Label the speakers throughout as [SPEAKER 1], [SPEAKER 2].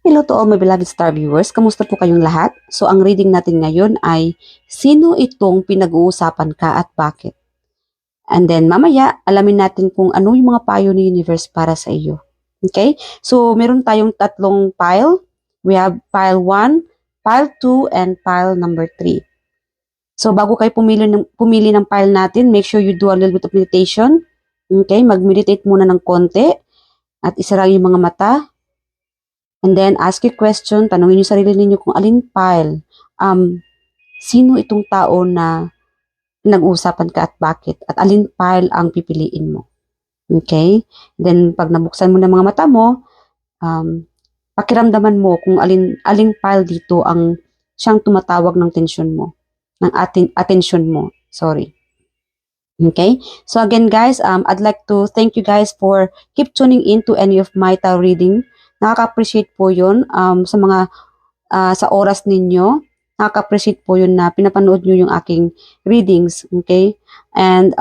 [SPEAKER 1] Hello to all my beloved star viewers. Kamusta po kayong lahat? So, ang reading natin ngayon ay sino itong pinag-uusapan ka at bakit? And then, mamaya, alamin natin kung ano yung mga payo ni universe para sa iyo. Okay? So, meron tayong tatlong pile. We have pile 1, pile 2, and pile number 3. So, bago kayo pumili ng pile natin, make sure you do a little bit of meditation. Okay? Mag-meditate muna ng konti at isara yung mga mata. And then, ask your question, tanungin niyo sarili ninyo kung alin pile, sino itong tao na pinag-uusapan ka at bakit, at alin pile ang pipiliin mo. Okay? Then, pag nabuksan mo ng mga mata mo, pakiramdaman mo kung aling pile dito ang siyang tumatawag ng tensyon mo, ng attention mo. Sorry. Okay? So again guys, I'd like to thank you guys for keep tuning in to any of my tarot reading. Nakaka-appreciate po yun sa mga sa oras ninyo. Nakaka-appreciate po yun na pinapanood nyo yung aking readings. Okay? And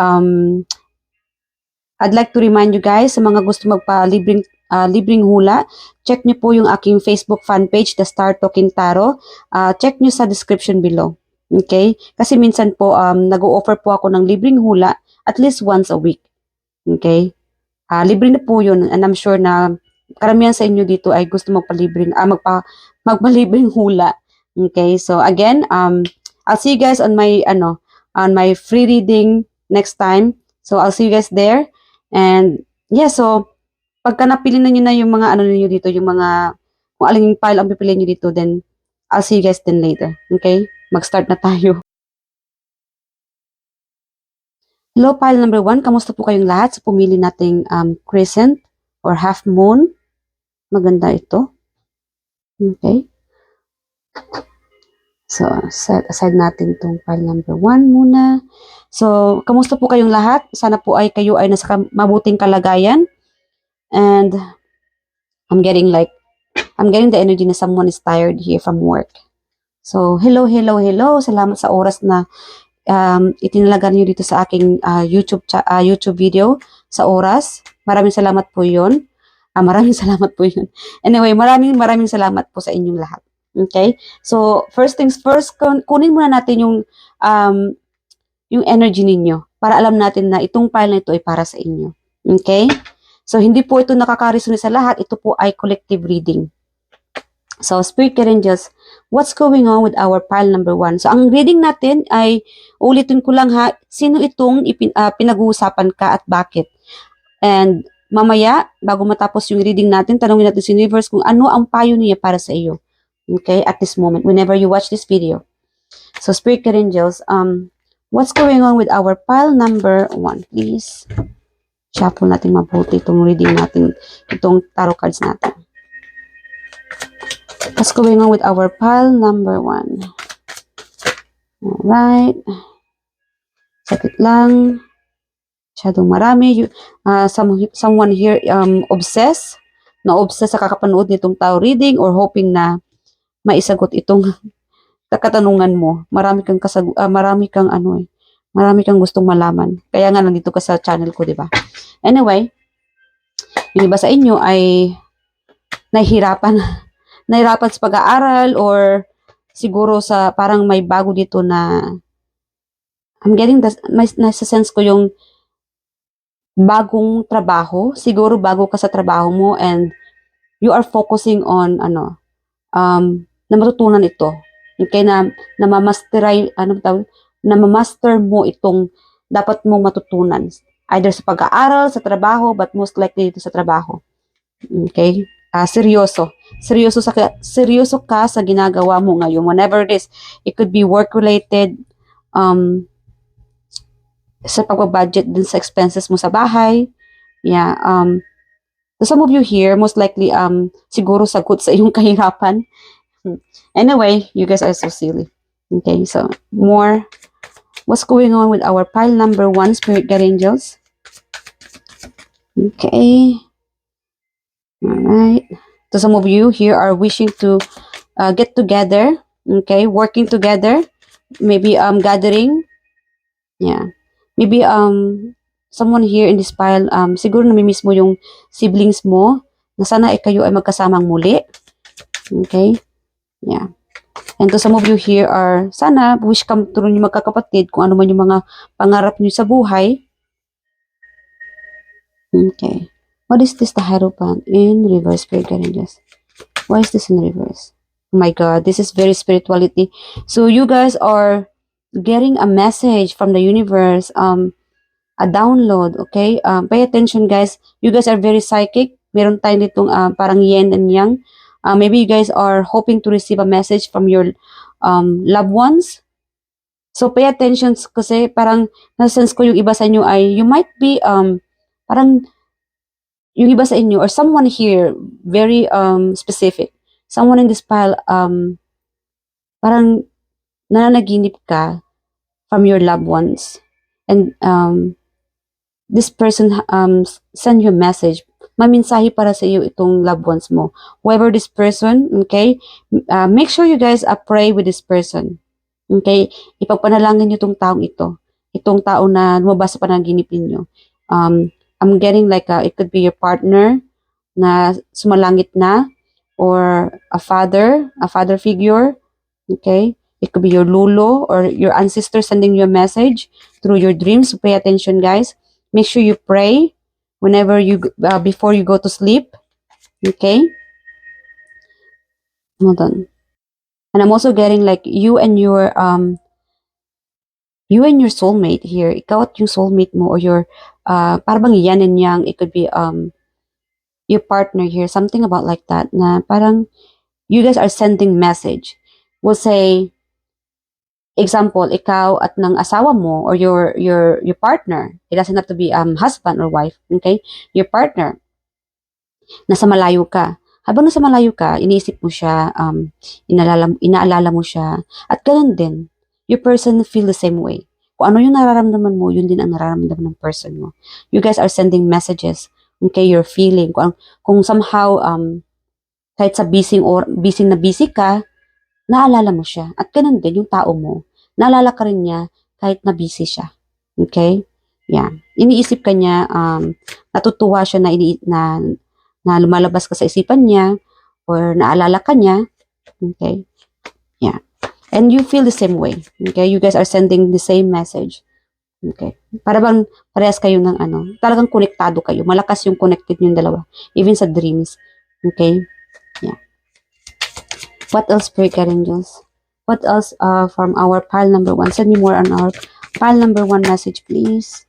[SPEAKER 1] I'd like to remind you guys sa mga gusto libreng hula, check nyo po yung aking Facebook fan page, The Star Talking Tarot. Check nyo sa description below. Okay? Kasi minsan po, nag-o-offer po ako ng libreng hula at least once a week. Okay? Libre na po yun, and I'm sure na karamihan sa inyo dito ay gusto magpalibreng hula. Okay? So again, I'll see you guys on my free reading next time. So I'll see you guys there. And yeah, so pagka napili na nyo na yung mga ninyo dito, yung mga kung aling pile ang pipiliin nyo dito, then I'll see you guys then later. Okay? Mag-start na tayo. Hello, pile number 1. Kamusta po kayong lahat? So, pumili nating crescent or half moon. Maganda ito. Okay. So, set aside natin itong pile number 1 muna. So, kamusta po kayong lahat? Sana po kayo ay nasa mabuting kalagayan. And I'm getting the energy na someone is tired here from work. So, hello. Salamat sa oras na itinalaga niyo dito sa aking YouTube video sa oras. Maraming salamat po yun. Maraming salamat po yun. Anyway, maraming salamat po sa inyong lahat. Okay? So, first things first, kunin muna natin yung energy ninyo para alam natin na itong file na ito ay para sa inyo. Okay? So, hindi po ito nakaka-resonate sa lahat. Ito po ay collective reading. So, Spirit Angels, what's going on with our pile number 1? So, ang reading natin ay, ulitin ko lang ha, sino itong pinag-uusapan ka at bakit? And mamaya, bago matapos yung reading natin, tanungin natin si Universe kung ano ang payo niya para sa iyo. Okay? At this moment, whenever you watch this video. So, Spirit Angels, what's going on with our pile number 1, please? Shuffle natin mabuti itong reading natin, itong tarot cards natin. What's going on with our pile number 1? Alright. Sakit lang. Masyadong marami. Someone here obsessed sa kakapanood nitong tarot reading or hoping na maisagot itong katanungan mo. Marami kang gustong malaman. Kaya nga nandito ka sa channel ko, 'di ba? Anyway, yung iba sa inyo ay nahihirapan sa pag-aaral or siguro sa parang may bago dito na I'm getting nasa sense ko yung bagong trabaho. Siguro bago ka sa trabaho mo and you are focusing on na matutunan ito. Okay, na mamaster mo itong dapat mong matutunan. Either sa pag-aaral, sa trabaho, but most likely dito sa trabaho. Okay? Seryoso ka sa ginagawa mo ngayon. Whenever it is, it could be work-related, sa pag-budget din sa expenses mo sa bahay. Yeah. Some of you here, most likely, siguro sagot sa iyong kahirapan. Anyway, you guys are so silly. Okay, so, more. What's going on with our pile number 1, Spirit Guide Angels? Okay. Alright. So some of you here are wishing to get together. Okay, working together. Maybe gathering. Yeah. Maybe someone here in this pile, siguro namimiss mo yung siblings mo na sana kayo ay magkasamang muli. Okay? Yeah. And to some of you here are, sana, wish come true niyo magkakapatid kung ano man yung mga pangarap niyo sa buhay. Okay. What is this, the Hierophant in reverse, Spirit Guardians? Why is this in reverse? Oh my God, this is very spirituality. So you guys are getting a message from the universe, a download, okay? Pay attention, guys. You guys are very psychic. Meron tayo ditong parang yin and yang. Maybe you guys are hoping to receive a message from your loved ones. So pay attention kasi parang na-sense ko yung iba sa inyo ay you might be parang yung iba sa inyo or someone here very specific. Someone in this pile parang nananaginip ka from your loved ones. And this person send you a message. Maminsahe para sa iyo itong loved ones mo. Whoever this person, okay? Make sure you guys pray with this person. Okay? Ipagpanalangin niyo itong taong ito. Itong tao na lumabas sa panaginip niyo. I'm getting like it could be your partner na sumalangit na or a father figure. Okay? It could be your lulo or your ancestor sending you a message through your dreams. So pay attention, guys. Make sure you pray whenever you before you go to sleep. Okay? Hold on. And I'm also getting like you and your soulmate here. Ikaw at yung soulmate mo or your parang yan and yang. It could be your partner here. Something about like that na parang you guys are sending message. We'll say example, ikaw at ng asawa mo or your partner. It doesn't have to be husband or wife, okay? Your partner. Nasa malayo ka. Habang nasa malayo ka, iniisip mo siya, inaalala mo siya. At ganoon din, your person feel the same way. Kung ano yung nararamdaman mo, yun din ang nararamdaman ng person mo. You guys are sending messages, okay? You're feeling. Kung somehow, kahit sa busy na busy ka, naalala mo siya. At ganoon din yung tao mo. Naalala ka rin niya kahit na busy siya. Okay? Yeah. Iniisip ka niya, natutuwa siya na lumalabas ka sa isipan niya or naalala ka niya. Okay? Yeah. And you feel the same way. Okay? You guys are sending the same message. Okay? Para bang parehas kayo ng talagang konektado kayo. Malakas yung connected yung dalawa. Even sa dreams. Okay? Yeah. What else, Spirit Guardian Angels? What else from our pile number 1? Send me more on our pile number 1 message, please.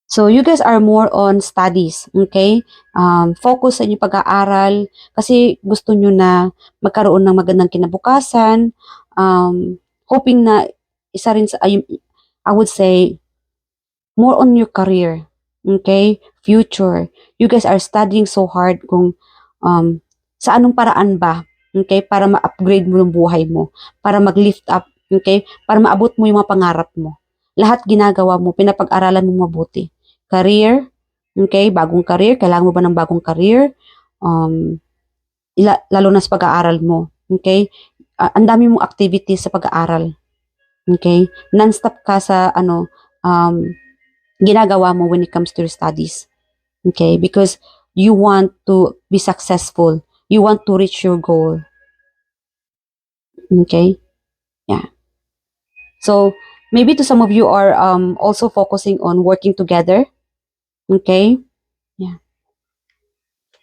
[SPEAKER 1] So, you guys are more on studies, okay? Focus sa inyong pag-aaral kasi gusto nyo na magkaroon ng magandang kinabukasan. Hoping na isa rin sa, I would say, more on your career, okay? Future. You guys are studying so hard kung sa anong paraan ba, okay? Para ma-upgrade mo yung buhay mo. Para mag-lift up, okay? Para maabot mo yung mga pangarap mo. Lahat ginagawa mo, pinapag-aralan mo mabuti. Career, okay? Bagong career, kailangan mo ba ng bagong career? Lalo na sa pag-aaral mo, okay? Ang dami mong activities sa pag-aaral, okay? Non-stop ka sa ginagawa mo when it comes to your studies, okay? Because you want to be successful. You want to reach your goal, okay? Yeah. So, maybe to some of you are also focusing on working together. Okay? Yeah.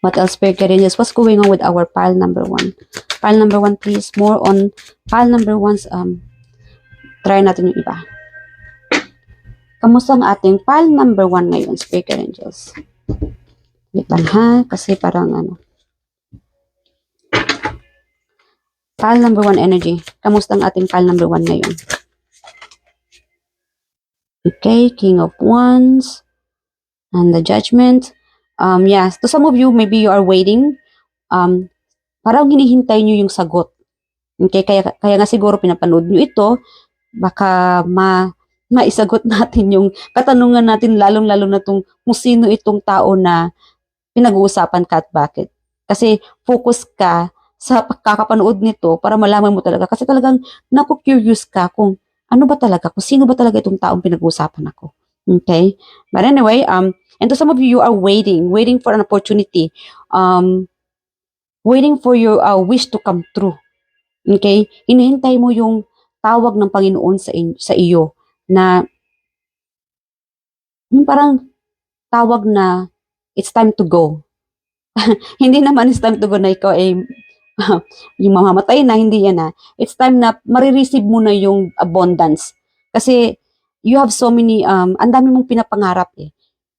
[SPEAKER 1] What else, Spirit Guardians? What's going on with our pile number 1? Pile number 1, please. More on pile number 1's, try natin yung iba. Kamusta ang ating pile number 1 ngayon, Spirit Angels? Lipan ha, kasi parang pile number 1 energy. Kamusta ang ating pile number 1 ngayon? Okay, King of Wands. And the Judgment. Yes, to some of you, maybe you are waiting. Parang hinihintay nyo yung sagot. Okay, kaya nga siguro pinapanood nyo ito, baka maisagot natin yung katanungan natin, lalong-lalo na kung sino itong tao na pinag-uusapan ka at bakit. Kasi focus ka sa pagkakapanood nito para malaman mo talaga. Kasi talagang naku-curious ka kung ano ba talaga, kung sino ba talaga itong taong pinag-uusapan ako. Okay? But anyway, and to some of you, you are waiting for an opportunity. waiting for your wish to come true. Okay? Hinihintay mo yung tawag ng Panginoon sa iyo na yung parang tawag na it's time to go. Hindi naman it's time to go na ikaw ay yung mamamatay na, hindi yan na. It's time na marireceive mo na yung abundance. Kasi you have so many, ang dami mong pinapangarap eh.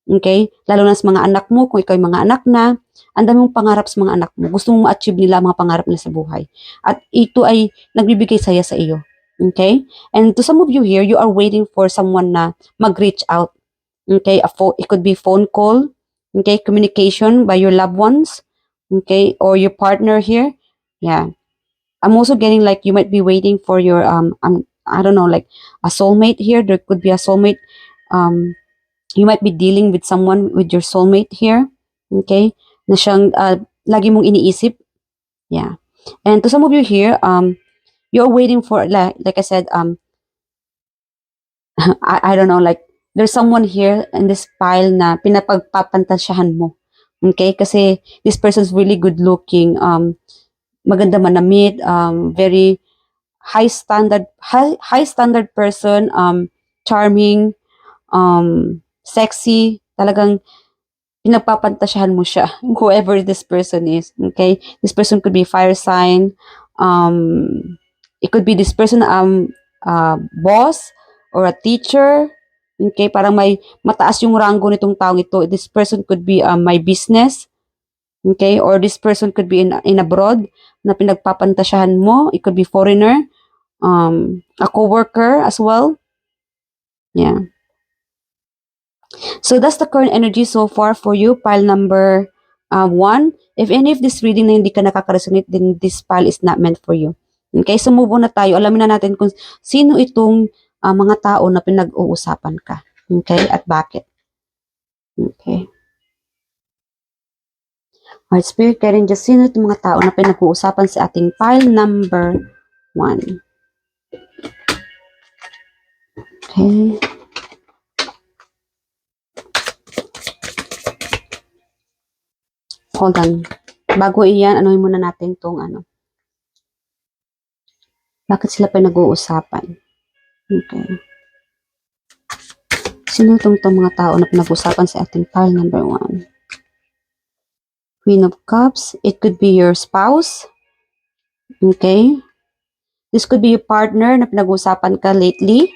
[SPEAKER 1] Okay? Lalo na sa mga anak mo, kung ikaw ay mga anak na, ang dami mong pangarap sa mga anak mo. Gusto mong ma-achieve nila ang mga pangarap nila sa buhay. At ito ay nagbibigay saya sa iyo. Okay? And to some of you here, you are waiting for someone na mag-reach out. Okay? It could be phone call. Okay? Communication by your loved ones. Okay? Or your partner here. Yeah. I'm also getting like you might be waiting for your, I don't know, like a soulmate here. There could be a soulmate. You might be dealing with someone with your soulmate here. Okay? Na siyang lagi mong iniisip. Yeah. And to some of you here, you're waiting for, like I said, I don't know, like there's someone here in this pile na pinapagpapantasyahan mo. Okay? Kasi this person's really good looking, maganda manamit, very high standard person, charming, sexy, talagang pinagpapantasyahan mo siya, whoever this person is. Okay? This person could be fire sign. It could be this person, boss or a teacher. Okay? Parang may mataas yung rango nitong taong ito. This person could be my business. Okay? Or this person could be in abroad na pinagpapantasyahan mo. It could be foreigner. A co-worker as well. Yeah. So that's the current energy so far for you, pile number 1. If any of this reading na hindi ka nakaka-resonate, then this pile is not meant for you. Okay, so move on na tayo. Alamin na natin kung sino itong mga tao na pinag-uusapan ka. Okay, at bakit. Okay. Alright, Spirit Guardian, just sino itong mga tao na pinag-uusapan sa ating pile number 1. Okay. Hold on. Bago iyan, anuhin muna natin itong bakit sila pinag-uusapan? Okay. Sino itong mga tao na pinag-uusapan sa ating pile number 1? Queen of Cups. It could be your spouse. Okay. This could be your partner na pinag-uusapan ka lately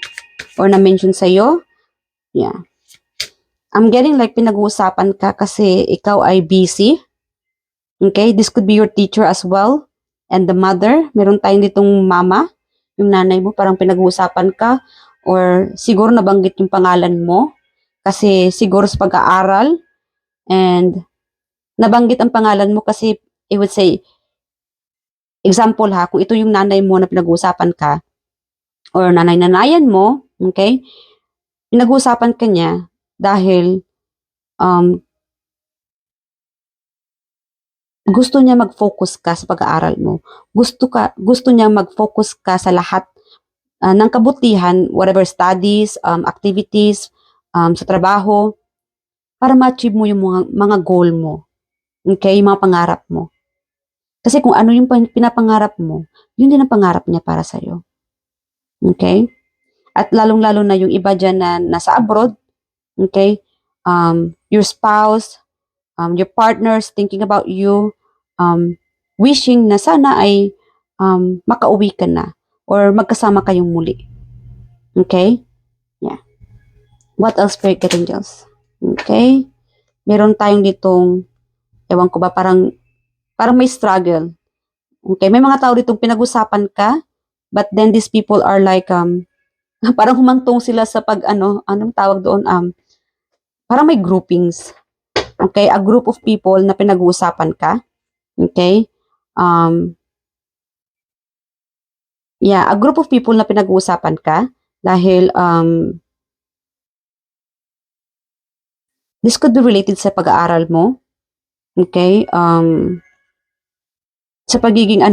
[SPEAKER 1] or na-mention sa'yo. Yeah. I'm getting like pinag-uusapan ka kasi ikaw ay busy. Okay, this could be your teacher as well. And the mother, meron tayong ditong mama, yung nanay mo, parang pinag-uusapan ka. Or siguro nabanggit yung pangalan mo. Kasi siguro sa pag-aaral. And nabanggit ang pangalan mo kasi, I would say, example ha, kung ito yung nanay mo na pinag-uusapan ka, or nanay-nanayan mo, okay, pinag-uusapan ka niya dahil gusto niya mag-focus ka sa pag-aaral mo. Gusto niya mag-focus ka sa lahat ng kabutihan, whatever studies, activities, sa trabaho, para ma-achieve mo yung mga goal mo. Okay? Yung mga pangarap mo. Kasi kung ano yung pinapangarap mo, yun din ang pangarap niya para sa'yo. Okay? At lalong-lalo na yung iba dyan na nasa abroad, okay? Your spouse, your partners thinking about you, wishing na sana ay makauwi ka na or magkasama kayong muli. Okay? Yeah. What else, Spirit Angels? Okay? Meron tayong ditong, ewan ko ba, parang may struggle. Okay? May mga tao ditong pinag-usapan ka, but then these people are like, parang humantong sila sa anong tawag doon, parang may groupings. Okay? A group of people na pinag-uusapan ka. Okay? Yeah, a group of people na pinag-uusapan ka dahil this could be related sa pag-aaral mo. Okay? Sa pagiging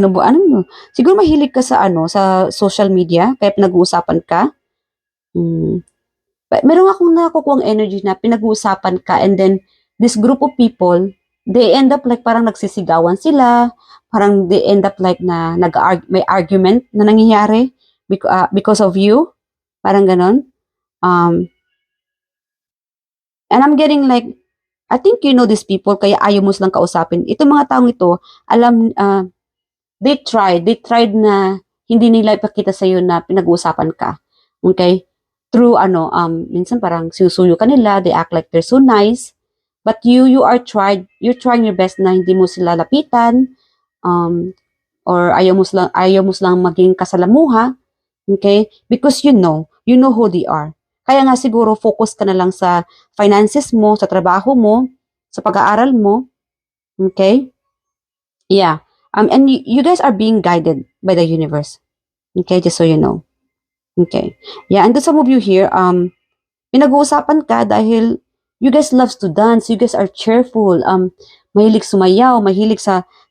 [SPEAKER 1] siguro mahilig ka sa sa social media kaya pinag-uusapan ka. Meron akong nakukuhang energy na pinag-uusapan ka and then this group of people, they end up like parang nagsisigawan sila, parang they end up like na may argument na nangyayari because of you. Parang ganon. And I'm getting like, I think you know these people, kaya ayaw mo silang kausapin. Itong mga taong ito, alam, they tried na hindi nila ipakita sa'yo na pinag-uusapan ka. Okay? Through minsan parang sinusuyo ka nila, they act like they're so nice. But you're trying your best na hindi mo sila lapitan, or ayaw mo silang maging kasalamuha. Okay? Because you know who they are. Kaya nga siguro focus ka na lang sa finances mo, sa trabaho mo, sa pag-aaral mo. Okay? Yeah. And you guys are being guided by the universe. Okay? Just so you know. Okay. Yeah. And to some of you here, pinag-uusapan ka dahil you guys loves to dance. You guys are cheerful. Mahilig sumayaw.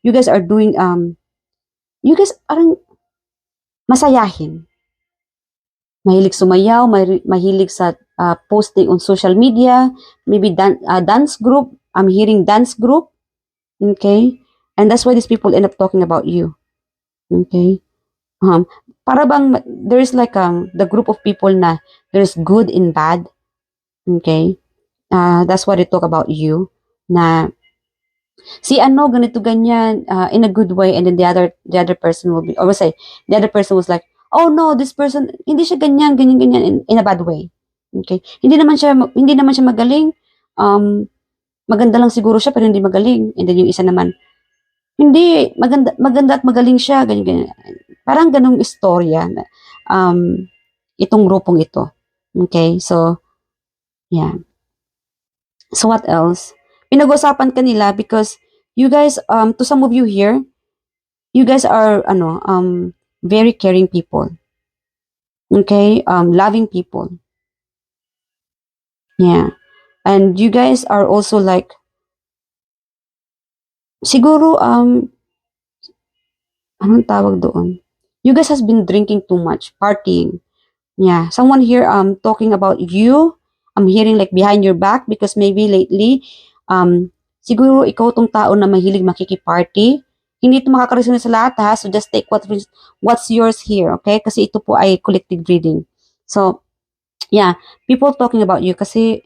[SPEAKER 1] You guys are doing, you guys parang masayahin. Mahilig sumayaw, mahilig sa posting on social media, maybe dance group. I'm hearing dance group. Okay? And that's why these people end up talking about you. Okay? Para bang there's like the group of people na there's good and bad. Okay? That's why they talk about you. Na si ganito ganyan in a good way, and then the other person will be, or say the other person was like, oh no, this person hindi siya ganyan in a bad way. Okay? Hindi naman siya magaling. Maganda lang siguro siya pero hindi magaling. And then yung isa naman, hindi maganda at magaling siya, ganyan. Parang ganung istorya itong grupong ito. Okay? So yeah. So what else? Pinag-usapan kanila because you guys, to some of you here, you guys are very caring people. Okay? Loving people. Yeah. And you guys are also like, siguro, anong tawag doon? You guys has been drinking too much, partying. Yeah. Someone here talking about you. I'm hearing like behind your back because maybe lately, siguro ikaw tong tao na mahilig makikiparty. Hindi ito makakaresonate sa lahat ha. So just take what's yours here. Okay? Kasi ito po ay collective reading. So, yeah. People talking about you kasi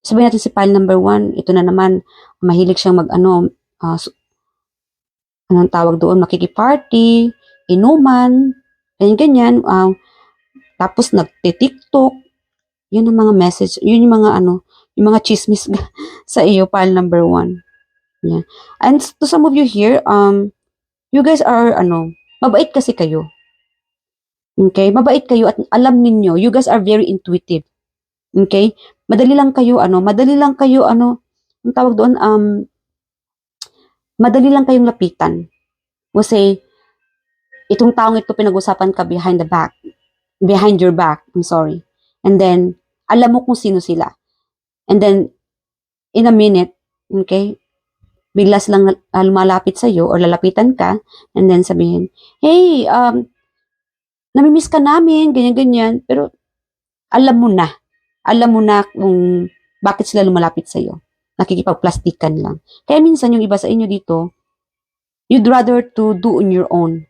[SPEAKER 1] sabihin natin si pile number 1, ito na naman, mahilig siyang anong tawag doon, makikiparty, inuman, ganyan. Tapos nagte-TikTok. Yun ang mga message, yun yung mga yung mga chismis sa iyo, pile number 1. Yeah. And to some of you here, you guys are, mabait kasi kayo. Okay? Mabait kayo at alam ninyo, you guys are very intuitive. Okay? Madali lang kayo, ang tawag doon, madali lang kayong lapitan. Kasi, itong taong ito pinag-usapan ka behind your back, I'm sorry. And then, alam mo kung sino sila. And then, in a minute, okay, bigla silang lumalapit sa'yo or lalapitan ka, and then sabihin, hey, namimiss ka namin, ganyan. Pero, alam mo na kung bakit sila lumalapit sa'yo. Nakikipagplastikan lang. Kaya minsan yung iba sa inyo dito, you'd rather to do on your own.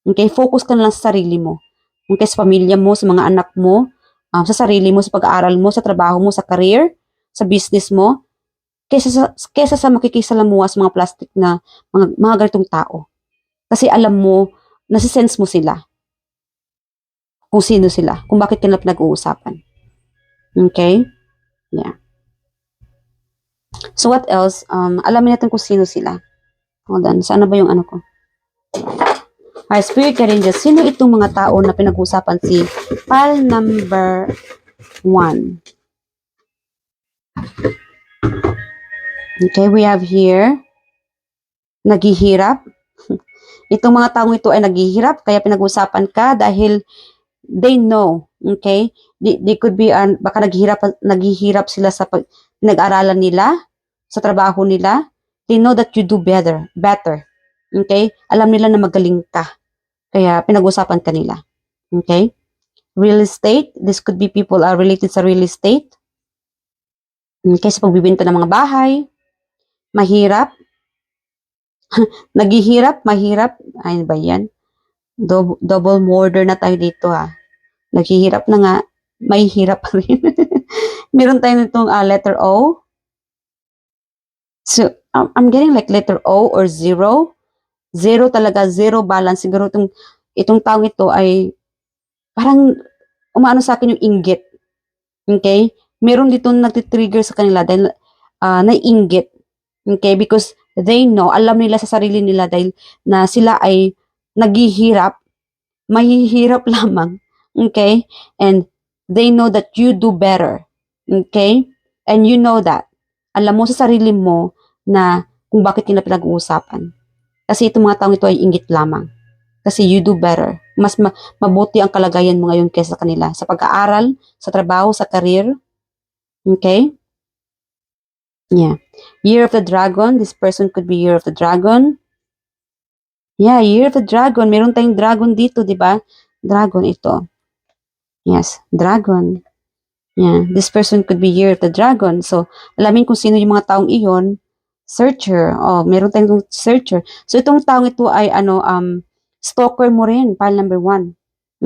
[SPEAKER 1] Okay? Focus ka na lang sa sarili mo. Okay? Sa pamilya mo, sa mga anak mo, sa sarili mo, sa pag-aaral mo, sa trabaho mo, sa career, sa business mo, kesa sa makikisalamuha sa mga plastic na mga ganitong tao. Kasi alam mo, nasisense mo sila. Kung sino sila. Kung bakit kanila pinag-uusapan. Okay? Yeah. So what else? Alamin natin kung sino sila. Hold on. Saan na ba yung ko? Hi, Spirit Guardians. Sino itong mga tao na pinag-uusapan si pile number 1? Okay, we have here, naghihirap. Itong mga taong ito ay naghihirap, kaya pinag-uusapan ka dahil they know, okay? They could be, baka naghihirap sila sa pinag-aralan nila, sa trabaho nila. They know that you do better. Okay? Alam nila na magaling ka. Kaya pinag-usapan ka nila. Okay? Real estate. This could be people are related sa real estate. Okay? Sa pagbibenta ng mga bahay. Mahirap. Naghihirap, mahirap. Ay, ba yan? Double murder na tayo dito Naghihirap na nga, may hirap pa rin. Meron tayo nitong letter O. So, I'm getting like letter O or zero. Zero talaga, zero balance. Siguro itong taong ito ay parang umaano sa akin yung inggit. Okay? Meron dito nagtitrigger sa kanila dahil naiinggit. Okay? Because they know, alam nila sa sarili nila dahil na sila ay naghihirap, mahihirap lamang. Okay? And they know that you do better. Okay? And you know that. Alam mo sa sarili mo na kung bakit kita pinag-uusapan. Kasi itong mga taong ito ay inggit lamang. Kasi you do better. Mas mabuti ang kalagayan mo ngayon kaysa kanila. Sa pag-aaral, sa trabaho, sa career. Okay? Yeah. Year of the Dragon. This person could be Year of the Dragon. Yeah, Year of the Dragon. Meron tayong dragon dito, di ba? Dragon ito. Yes, dragon. Yeah, this person could be Year of the Dragon. So, alamin kung sino yung mga taong iyon. Searcher. Oh, meron tayong searcher. So, itong taong ito ay stalker mo rin, pile number 1.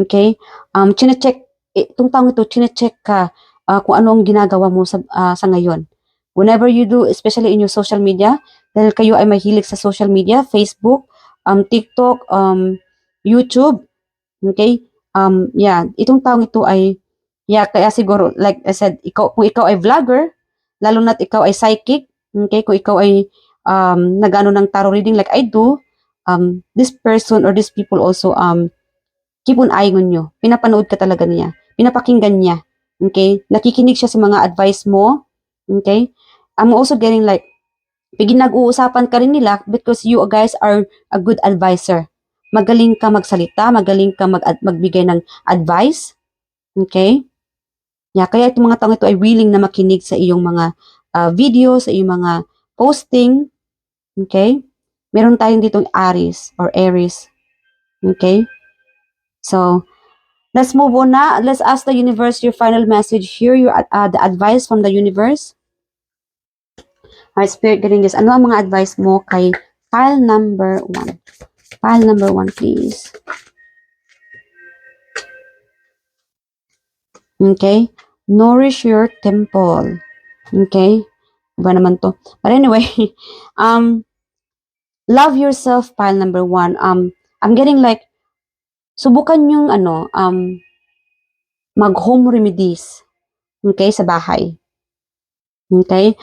[SPEAKER 1] Okay? Chine-check, itong taong ito, chine-check ka kung ano ang ginagawa mo sa ngayon. Whenever you do, especially in your social media, dahil kayo ay mahilig sa social media, Facebook, TikTok, YouTube, okay? Yeah, itong taong ito ay, yeah, kaya siguro, like I said, kung ikaw ay vlogger, lalo na't ikaw ay psychic, okay? Kung ikaw ay nagano ng tarot reading like I do, this person or these people also keep on eyeing on you. Pinapanood ka talaga niya. Pinapakinggan niya. Okay? Nakikinig siya sa mga advice mo. Okay? I'm also getting like, nag-uusapan ka rin nila because you guys are a good advisor. Magaling ka magsalita, magaling ka magbigay ng advice. Okay? Yeah, kaya itong mga taong ito ay willing na makinig sa iyong mga video, sa iyong mga posting. Okay? Meron tayong ditong Aries or Aries. Okay? So, let's move on na. Let's ask the universe your final message here, the advice from the universe. Alright, Spirit getting this. Ano ang mga advice mo kay pile number 1? Pile number 1, please. Okay? Nourish your temple. Okay? Iba naman to. But anyway, love yourself, pile number 1. I'm getting like, subukan yung mag-home remedies. Okay? Sa bahay. Okay?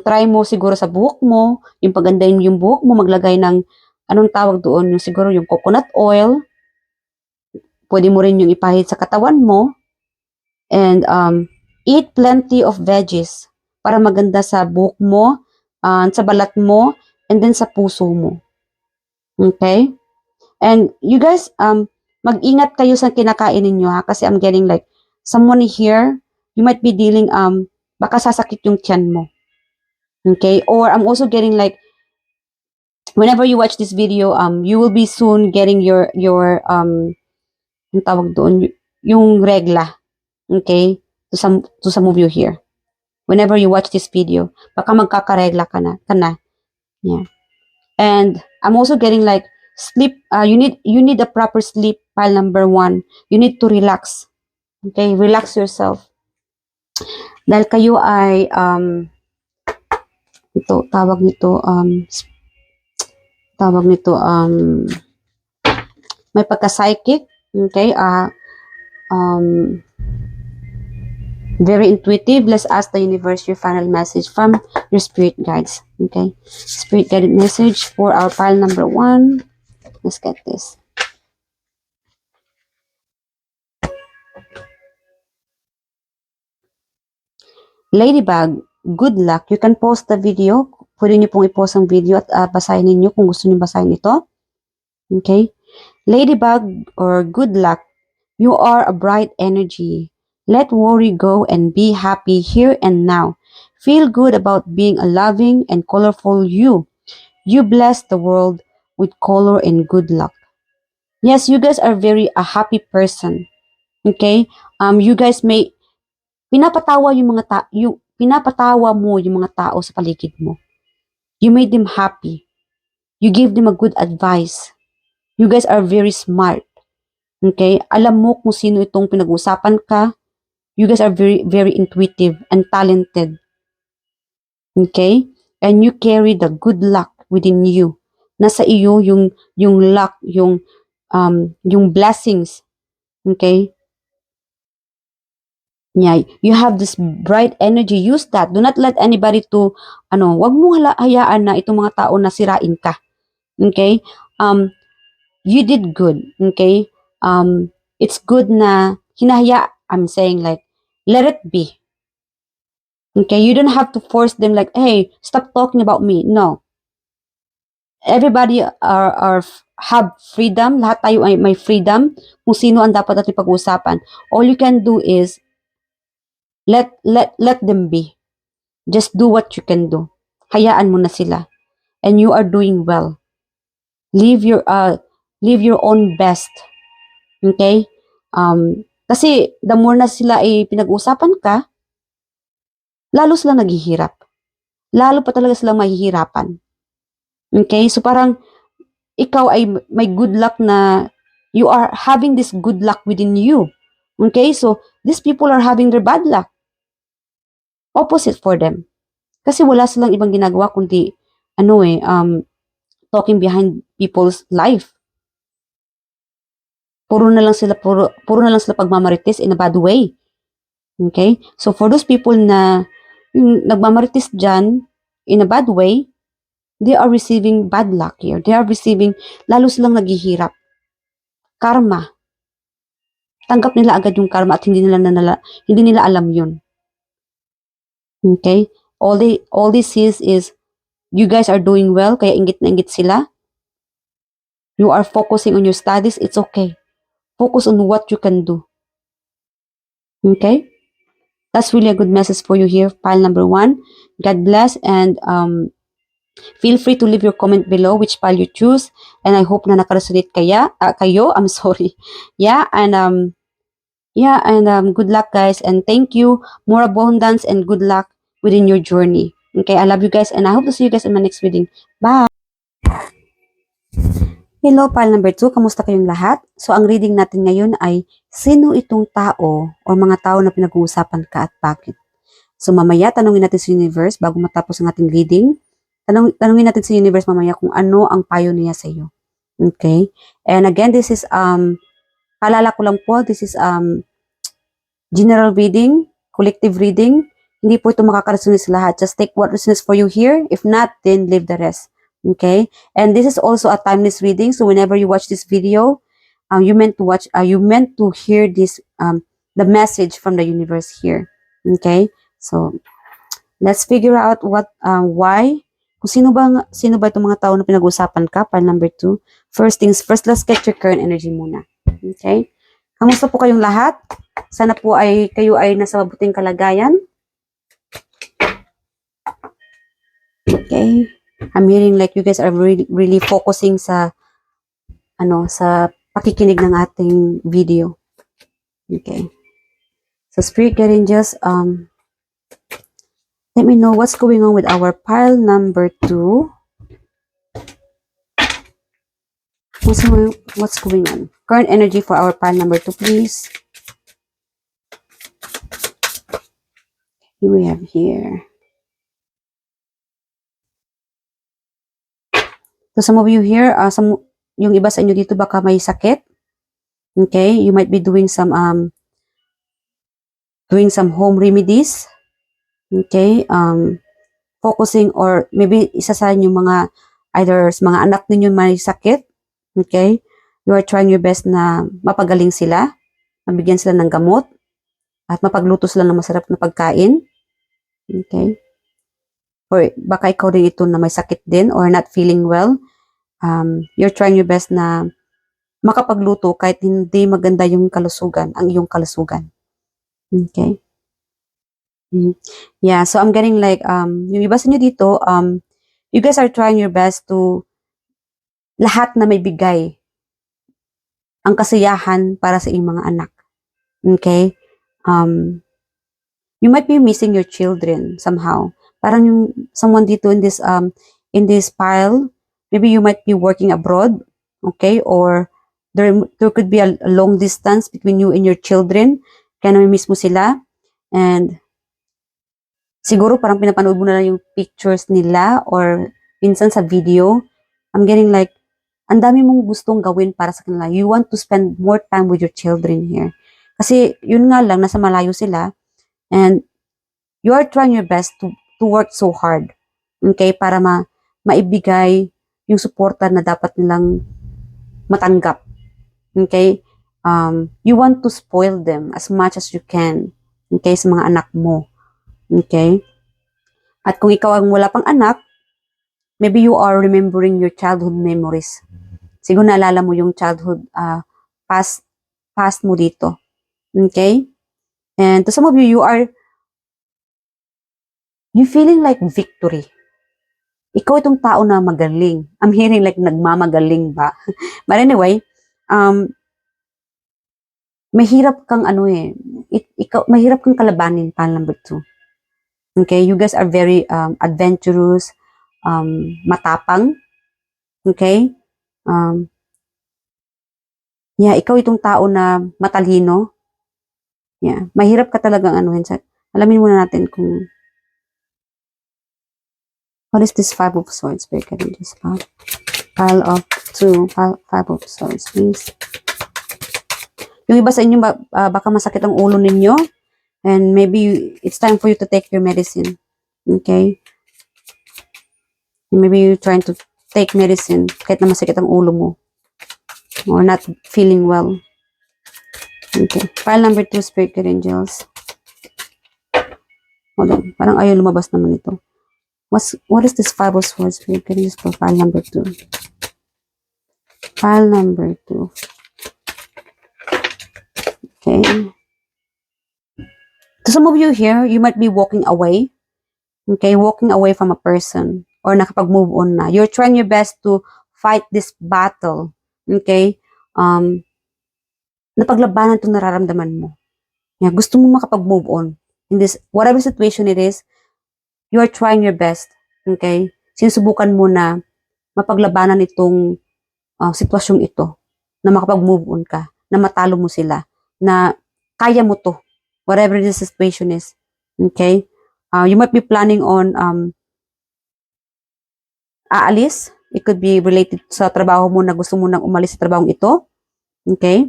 [SPEAKER 1] Try mo siguro sa buhok mo, yung pagandahin yung buhok mo, maglagay ng, anong tawag doon, yung siguro yung coconut oil. Pwede mo rin yung ipahid sa katawan mo. And eat plenty of veggies para maganda sa buhok mo, sa balat mo, and then sa puso mo. Okay? And you guys, mag-ingat kayo sa kinakain ninyo kasi I'm getting like, someone here, you might be dealing, baka sasakit yung tiyan mo. Okay? Or I'm also getting like, whenever you watch this video, you will be soon getting your ang tawag doon, yung regla. Okay? To some of you here. Whenever you watch this video, baka magkakaregla ka na. Yeah. And I'm also getting like, sleep, you need a proper sleep, pile number 1. You need to relax. Okay? Relax yourself. Dahil kayo ay, tawag nito, may pagka-psychic, okay, very intuitive. Let's ask the universe your final message from your spirit guides, okay? Spirit guided message for our pile number 1. Let's get this. Ladybug, good luck. You can pause the video. Pwede niyo pong i-pause ang video at basahin niyo kung gusto niyo basahin ito. Okay? Ladybug or good luck, you are a bright energy. Let worry go and be happy here and now. Feel good about being a loving and colorful you. You bless the world with color and good luck. Yes, you guys are very a happy person. Okay? You guys may pinapatawa mo yung mga tao sa paligid mo. You made them happy. You give them a good advice. You guys are very smart. Okay? Alam mo kung sino itong pinag-usapan ka. You guys are very, very intuitive and talented. Okay? And you carry the good luck within you. Nasa iyo yung luck, yung blessings. Okay? Yeah, you have this bright energy. Use that. Do not let anybody to, wag mo hayaan na itong mga tao na sirain ka. Okay? You did good. Okay? It's good na I'm saying like, let it be. Okay? You don't have to force them like, hey, stop talking about me. No. Everybody have freedom. Lahat tayo ay may freedom kung sino ang dapat natin pag-uusapan. All you can do is let them be. Just do what you can do. Hayaan mo na sila. And you are doing well. Live your own best. Okay? Kasi the more na sila ay pinag-uusapan ka, lalo silang naghihirap. Lalo pa talaga silang mahihirapan. Okay? So parang ikaw ay may good luck na you are having this good luck within you. Okay? So these people are having their bad luck. Opposite for them. Kasi wala silang ibang ginagawa kundi talking behind people's life. Puro na lang sila pagmamarites in a bad way. Okay? So for those people na nagmamarites dyan in a bad way, they are receiving bad luck here. They are receiving, lalo silang naghihirap. Karma. Tanggap nila agad yung karma at hindi nila alam yun. Okay? All they see is you guys are doing well, kaya ingit na ingit sila. You are focusing on your studies, it's okay. Focus on what you can do. Okay? That's really a good message for you here, pile number 1. God bless, and feel free to leave your comment below which pile you choose. And I hope na nakaresonate kayo. I'm sorry. Yeah, and good luck, guys. And thank you. More abundance and good luck within your journey. Okay, I love you guys, and I hope to see you guys in my next reading. Bye! Hello, pile number 2. Kamusta kayong lahat? So, ang reading natin ngayon ay sino itong tao o mga tao na pinag-uusapan ka at bakit? So, mamaya, tanungin natin sa universe bago matapos ang ating reading. Tanungin natin sa universe mamaya kung ano ang payo niya sa iyo. Okay? And again, this is, paalala ko lang po, this is general reading, collective reading. Hindi po ito makakaresones sa lahat. Just take what resonates for you here. If not, then leave the rest. Okay? And this is also a timeless reading. So whenever you watch this video, you meant to hear this, the message from the universe here. Okay? So, let's figure out why. Kung sino ba itong mga tao na pinag-usapan ka, pile number 2. First things first, let's get your current energy muna. Okay? Kamusta po kayong lahat? Sana po kayo ay nasa mabuting kalagayan. Okay? I'm hearing like you guys are really focusing sa pakikinig ng ating video. Okay. So Spirit Guardian, just let me know what's going on with our pile number 2. What's going on? Current energy for our pile number 2, please. Here we have here. So some of you here, yung iba sa inyo dito baka may sakit. Okay, you might be doing some home remedies. Okay, focusing, or maybe isa sa inyo either mga anak ninyo may sakit. Okay, you are trying your best na mapagaling sila, mabigyan sila ng gamot, at mapagluto sila ng masarap na pagkain. Okay, or baka ikaw din ito na may sakit din or not feeling well. You're trying your best na makapagluto kahit hindi maganda ang iyong kalusugan. Okay. Yeah, so I'm getting like, yung iba sa inyo dito, you guys are trying your best to lahat na may bigay ang kasiyahan para sa inyong mga anak. Okay? You might be missing your children somehow. Parang yung someone dito in this pile, maybe you might be working abroad, okay, or there could be a long distance between you and your children, kaya namimiss mo sila, and siguro parang pinapanood mo na lang yung pictures nila or minsan sa video. I'm getting like, ang dami mong gustong gawin para sa kanila. You want to spend more time with your children here. Kasi yun nga lang, nasa malayo sila, and you are trying your best to work so hard. Okay? Para maibigay yung suporta na dapat nilang matanggap. Okay? You want to spoil them as much as you can. Okay? Sa mga anak mo. Okay? At kung ikaw ang wala pang anak, maybe you are remembering your childhood memories. Siguro naalala mo yung childhood past mo dito. Okay? And to some of you, you feeling like victory. Ikaw itong tao na magaling. I'm hearing like nagmamagaling ba? But anyway, mahirap kang mahirap kang kalabanin, pile number 2. Okay? You guys are very adventurous, matapang. Okay? Yeah, ikaw itong tao na matalino. Yeah, mahirap ka talagang anuhin. Alamin muna natin kung what is this 5 of Swords? Break it in this pile of 2, 5 of Swords, please. Yung iba sa inyo, baka masakit ang ulo ninyo, and maybe it's time for you to take your medicine. Okay? Maybe you're trying to take medicine kahit na masakit ang ulo mo, or not feeling well. Okay. Pile number 2, Spirit Guide Angels. Hold on. Parang ayaw lumabas naman ito. What is this 5 of Swords? Spirit Guide Angels for pile number 2. Pile number 2. Okay. To some of you here, you might be walking away. Okay, walking away from a person, or nakapag-move on na. You're trying your best to fight this battle. Okay? Napaglabanan itong nararamdaman mo. Yeah, gusto mo makapag-move on. In this, whatever situation it is, you are trying your best. Okay? Sinusubukan mo na mapaglabanan itong sitwasyong ito. Na makapag-move on ka. Na matalo mo sila. Na kaya mo to. Whatever the situation is. Okay? You might be planning on aalis. It could be related sa trabaho mo na gusto mo nang umalis sa trabahong ito. Okay?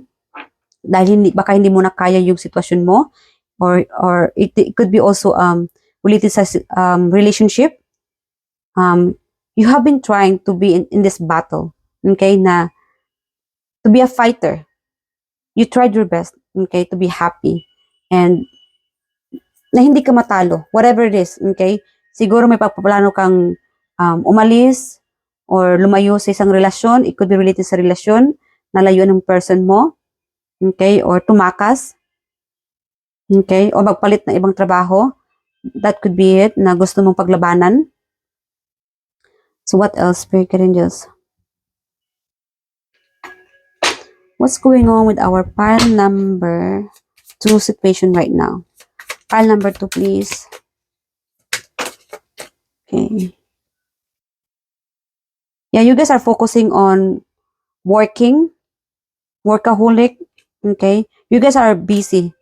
[SPEAKER 1] Dahil baka hindi mo na kaya yung sitwasyon mo, or it could be also related sa relationship. You have been trying to be in this battle, okay, na to be a fighter. You tried your best, okay, to be happy, and na hindi ka matalo, whatever it is, okay. Siguro may papaplano kang umalis or lumayo sa isang relasyon. It could be related sa relasyon, nalayuan ng person mo. Okay, or tumakas. Okay, o magpalit ng ibang trabaho. That could be it, na gusto mong paglabanan. So what else, Spirit Guide Angels? What's going on with our pile number 2 situation right now? Pile number 2, please. Okay. Yeah, you guys are focusing on working, workaholic. Okay, you guys are busy.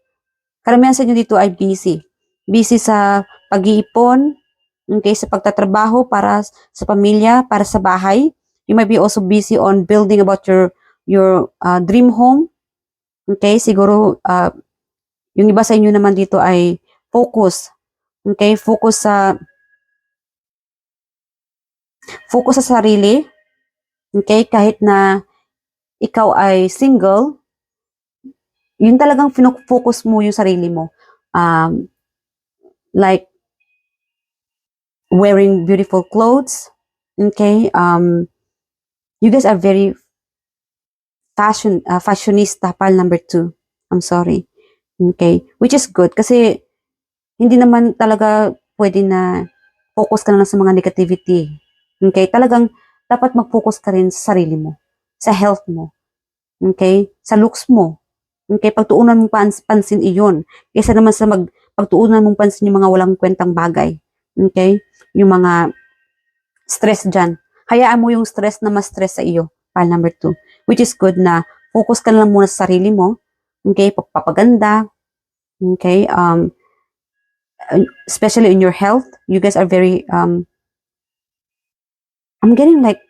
[SPEAKER 1] Karamihan sa inyo dito ay busy. Busy sa pag-iipon, okay, sa pagtatrabaho para sa pamilya, para sa bahay. You might be also busy on building about your dream home. Okay, siguro yung iba sa inyo naman dito ay focus. Okay, focus sa sarili. Okay, kahit na ikaw ay single, yun talagang focus mo yung sarili mo. Like wearing beautiful clothes. Okay, you guys are very fashionista, pile number 2. I'm sorry. Okay, which is good kasi hindi naman talaga pwede na focus ka na lang sa mga negativity. Okay, talagang dapat mag-focus ka rin sa sarili mo, sa health mo. Okay, sa looks mo. Okay, pagtuunan mong pansin iyon. Kaysa naman sa pagtuunan mong pansin yung mga walang kwentang bagay. Okay, yung mga stress dyan. hayaan mo yung stress na mas stress sa iyo, pile number 2. Which is good na focus ka lang muna sa sarili mo. Okay, pagpapaganda. Okay, especially in your health. You guys are very, I'm getting like,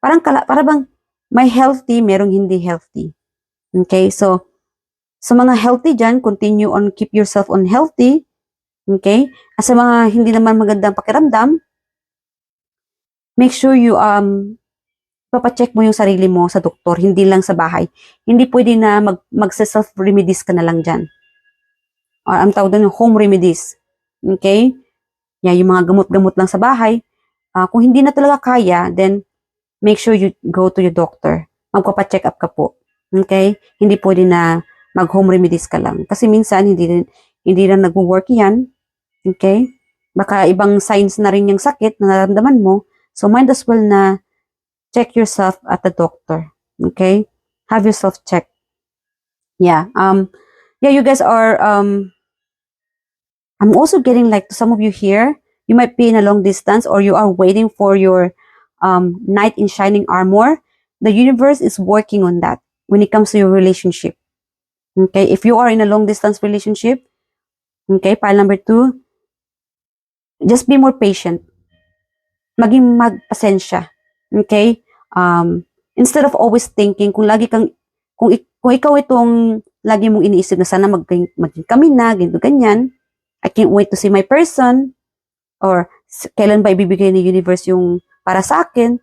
[SPEAKER 1] parang bang may healthy, merong hindi healthy. Okay, so, sa mga healthy dyan, continue on keep yourself on healthy. Okay? At sa mga hindi naman magandang pakiramdam, make sure you, papacheck mo yung sarili mo sa doktor, hindi lang sa bahay. Hindi pwede na mag-self-remedies ka na lang dyan. Or ang tawag doon yung home remedies. Okay? Yeah, yung mga gamot-gamot lang sa bahay. Kung hindi na talaga kaya, then make sure you go to your doctor. Magpapacheck up ka po. Okay? Hindi pwede na mag-home remedies ka lang. Kasi minsan, hindi rin nag-work yan. Okay? Baka ibang signs na rin yung sakit na nararamdaman mo. So, might as well na check yourself at the doctor. Okay? Have yourself checked. Yeah. Yeah, you guys are, I'm also getting like to some of you here, you might be in a long distance or you are waiting for your knight in shining armor. The universe is working on that when it comes to your relationship. Okay? If you are in a long distance relationship, okay, pile number 2, just be more patient. Maging magpasensya. Okay? Instead of always thinking, kung ikaw itong lagi mong iniisip na sana maging kami na, ganito, ganyan, I can't wait to see my person, or kailan ba ibibigay ni universe yung para sa akin,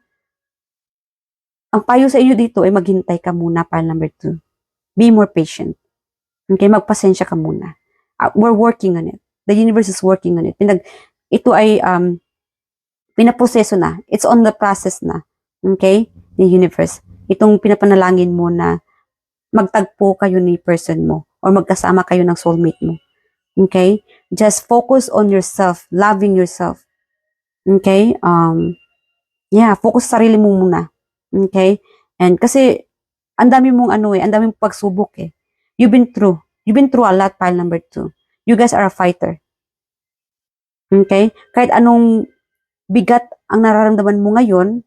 [SPEAKER 1] ang payo sa iyo dito ay maghintay ka muna, pile number 2. Be more patient. Okay? Magpasensya ka muna. We're working on it. The universe is working on it. Ito ay, pinaproseso na. It's on the process na. Okay? The universe. Itong pinapanalangin mo na magtagpo kayo ni person mo or magkasama kayo ng soulmate mo. Okay? Just focus on yourself, loving yourself. Okay? Yeah, focus sa sarili mo muna. Okay? And kasi ang dami mong ang dami mong pagsubok eh. You've been through a lot, pile number 2. You guys are a fighter. Okay? Kahit anong bigat ang nararamdaman mo ngayon,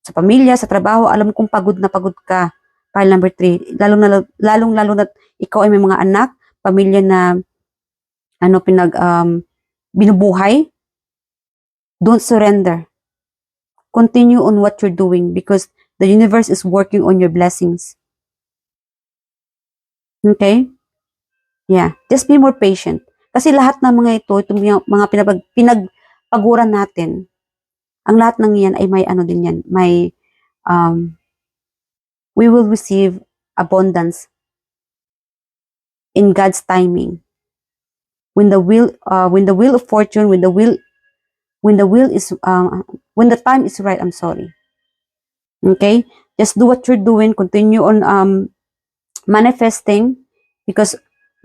[SPEAKER 1] sa pamilya, sa trabaho, alam kong pagod na pagod ka. Pile number 3. Lalong-lalo na ikaw ay may mga anak, pamilya na binubuhay. Don't surrender. Continue on what you're doing because the universe is working on your blessings. Okay? Yeah. Just be more patient. Kasi lahat ng mga itong mga pinagpaguran natin, ang lahat ng yan ay may din yan. May, we will receive abundance in God's timing. When the wheel of fortune, when the time is right, I'm sorry. Okay? Just do what you're doing. Continue on manifesting because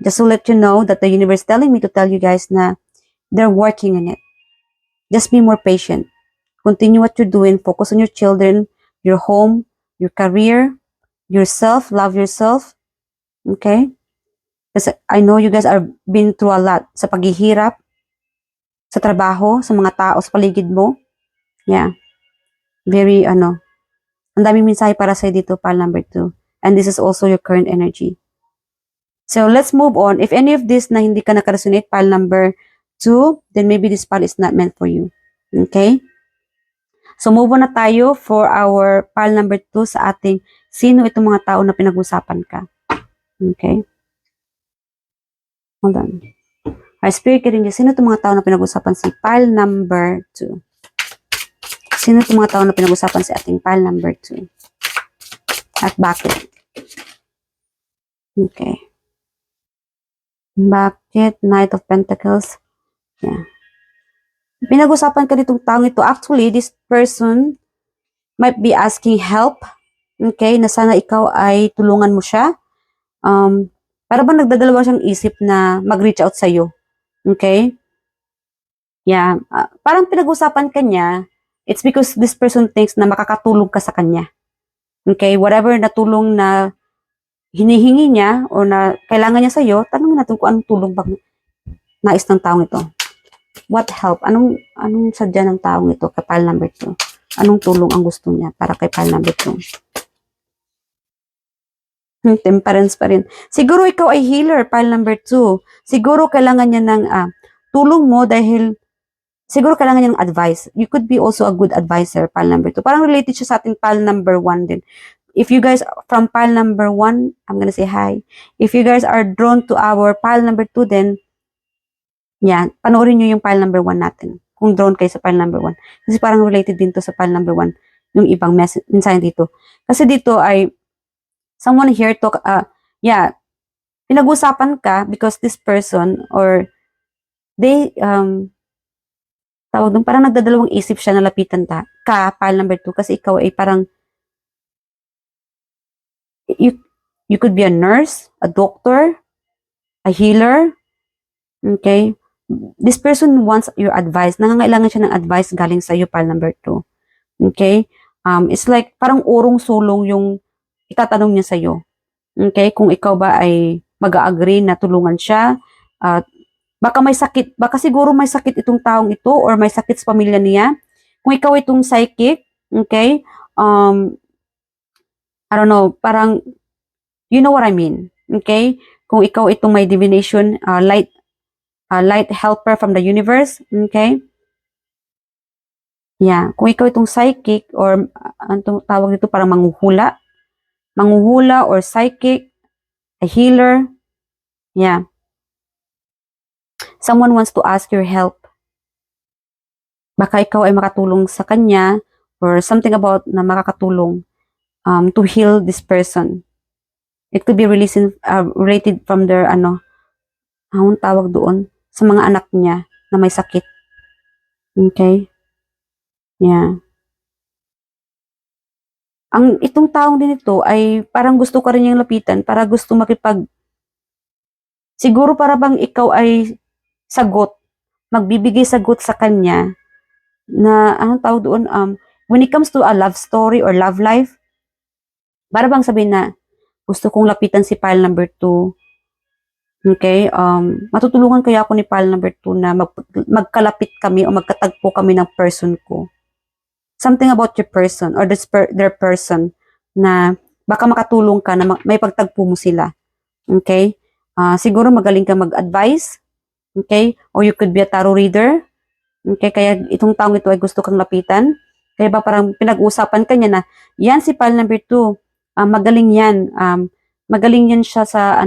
[SPEAKER 1] just to let you know that the universe is telling me to tell you guys na they're working on it. Just be more patient. Continue what you're doing. Focus on your children, your home, your career, yourself. Love yourself. Okay? Kasi I know you guys are been through a lot sa paghihirap, sa trabaho, sa mga tao sa paligid mo. Yeah. Very, ang daming mensahe para sa'yo dito, pile number 2. And this is also your current energy. So, let's move on. If any of this na hindi ka nakaresonate, pile number 2, then maybe this pile is not meant for you. Okay? So, move on na tayo for our pile number 2 sa ating sino itong mga tao na pinag-usapan ka. Okay? Hold on. Our spirit rin niya, sino itong mga tao na pinag-usapan si pile number 2? Sino itong mga tao na pinag-usapan si ating pile number 2? At bakit? Okay. Bakit? Knight of Pentacles. Yeah. Pinag-usapan ka nitong taong ito. Actually, this person might be asking help. Okay? Na sana ikaw ay tulungan mo siya. Para bang nagdadalawa siyang isip na mag-reach out sa'yo. Okay? Yeah. Parang pinag-usapan ka niya, it's because this person thinks na makakatulong ka sa kanya. Okay? Whatever na tulong na hinihingi niya o na kailangan niya sa'yo, tanongin natin kung anong tulong bang nais ng taong ito. What help? Anong sadya ng taong ito? Kapal number 2. Anong tulong ang gusto niya para kay pile number 2? Temperance pa rin. Siguro ikaw ay healer, pile number 2. Siguro kailangan niya ng tulong mo dahil siguro kailangan niya ng advice. You could be also a good advisor, pile number 2. Parang related siya sa ating pile number 1 din. If you guys from pile number 1, I'm gonna say hi. If you guys are drawn to our pile number 2 then, yeah, panoorin nyo yung pile number 1 natin. Kung drawn kayo sa pile number 1. Kasi parang related din to sa pile number 1. Yung ibang mensahe dito. Kasi dito ay someone here to, yeah, pinag-usapan ka because this person or they, tawag doon, parang nagdadalawang isip siya na lapitan ka, pile number 2, kasi ikaw ay parang, you could be a nurse, a doctor, a healer, okay? This person wants your advice. Nangangailangan siya ng advice galing sa iyo, pile number 2. Okay? It's like, parang urong-sulong yung itatanong niya sa iyo. Okay? Kung ikaw ba ay mag-agree na tulungan siya, baka may sakit, baka siguro may sakit itong taong ito or may sakit sa pamilya niya. Kung ikaw itong psychic, okay? I don't know, parang, you know what I mean. Okay? Kung ikaw itong may divination, light helper from the universe, okay? Yeah, kung ikaw itong psychic or anong tawag dito, parang manghuhula or psychic, a healer, yeah. Someone wants to ask your help. Baka ikaw ay makatulong sa kanya or something about na makakatulong to heal this person. It could be related from their anong tawag doon sa mga anak niya na may sakit. Okay? Yeah. Itong taong din ito ay parang gusto ka rin niyang lapitan para gusto siguro para bang ikaw ay magbibigay sagot sa kanya na, anong tawag doon, when it comes to a love story or love life, para bang sabihin na, gusto kong lapitan si pile number 2, okay, matutulungan kaya ako ni pile number 2 na magkalapit kami o magkatagpo kami ng person ko. Something about your person or their person na baka makatulong ka na may pagtagpo mo sila. Okay? Siguro magaling ka mag-advise. Okay? Or you could be a tarot reader. Okay? Kaya itong taong ito ay gusto kang lapitan. Kaya ba parang pinag-uusapan ka niya na, yan si pile number 2. Magaling yan. Magaling yan siya sa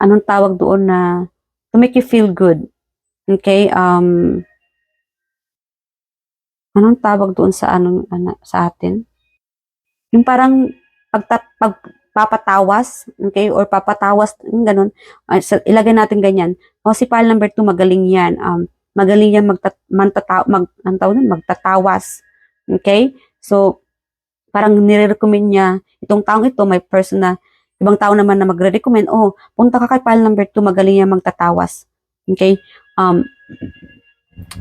[SPEAKER 1] anong tawag doon na to make you feel good. Okay? Anong tawag doon sa sa atin? Yung parang pagpapatawas, okay, or papatawas, ganun. Ilagay natin ganyan. O si pile number 2, magaling yan. Magaling yan magtatawas. Okay? So, parang nire-recommend niya, itong taong ito, may person na, ibang tao naman na magre-recommend, punta ka kay pile number 2, magaling yan magtatawas. Okay?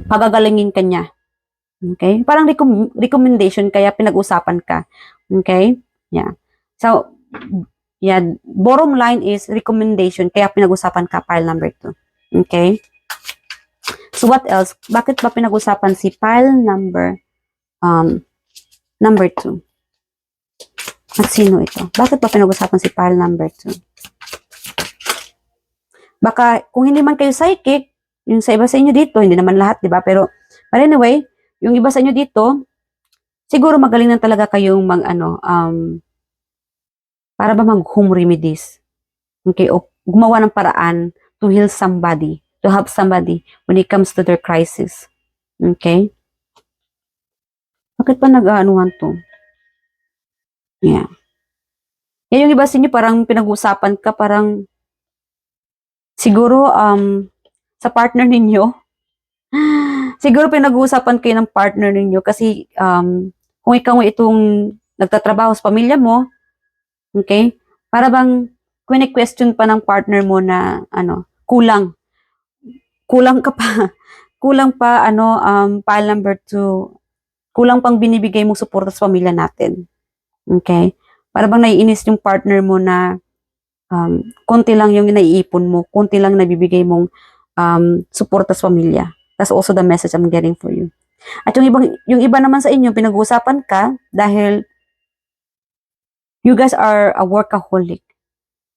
[SPEAKER 1] Pagagalingin ka niya. Okay? Parang recommendation, kaya pinag-usapan ka. Okay? Yeah. So, yeah, bottom line is recommendation, kaya pinag-usapan ka, pile number 2. Okay? So, what else? Bakit ba pinag-usapan si pile number 2? At sino ito? Bakit ba pinag-usapan si pile number 2? Baka, kung hindi man kayo psychic, yung sa iba sa inyo dito, hindi naman lahat, di ba? But anyway, yung iba sa inyo dito, siguro magaling na talaga kayong para ba mag-home remedies. Okay, o gumawa ng paraan to heal somebody, to help somebody when it comes to their crisis. Okay? Bakit pa nag-aanuhan to? Yeah. Yan yung iba sa inyo, parang pinag-uusapan ka, parang siguro sa partner ninyo, siguro pinag-uusapan kayo ng partner ninyo kasi kung ikaw itong nagtatrabaho sa pamilya mo, okay, para bang question pa ng partner mo na kulang ka pa kulang pa pile number 2, kulang pang binibigay mong suporta sa pamilya natin. Okay? Para bang naiinis yung partner mo na konti lang yung naiipon mo, konti lang nabibigay mong suporta sa pamilya. That's also the message I'm getting for you. At yung iba naman sa inyo, pinag-uusapan ka dahil you guys are a workaholic.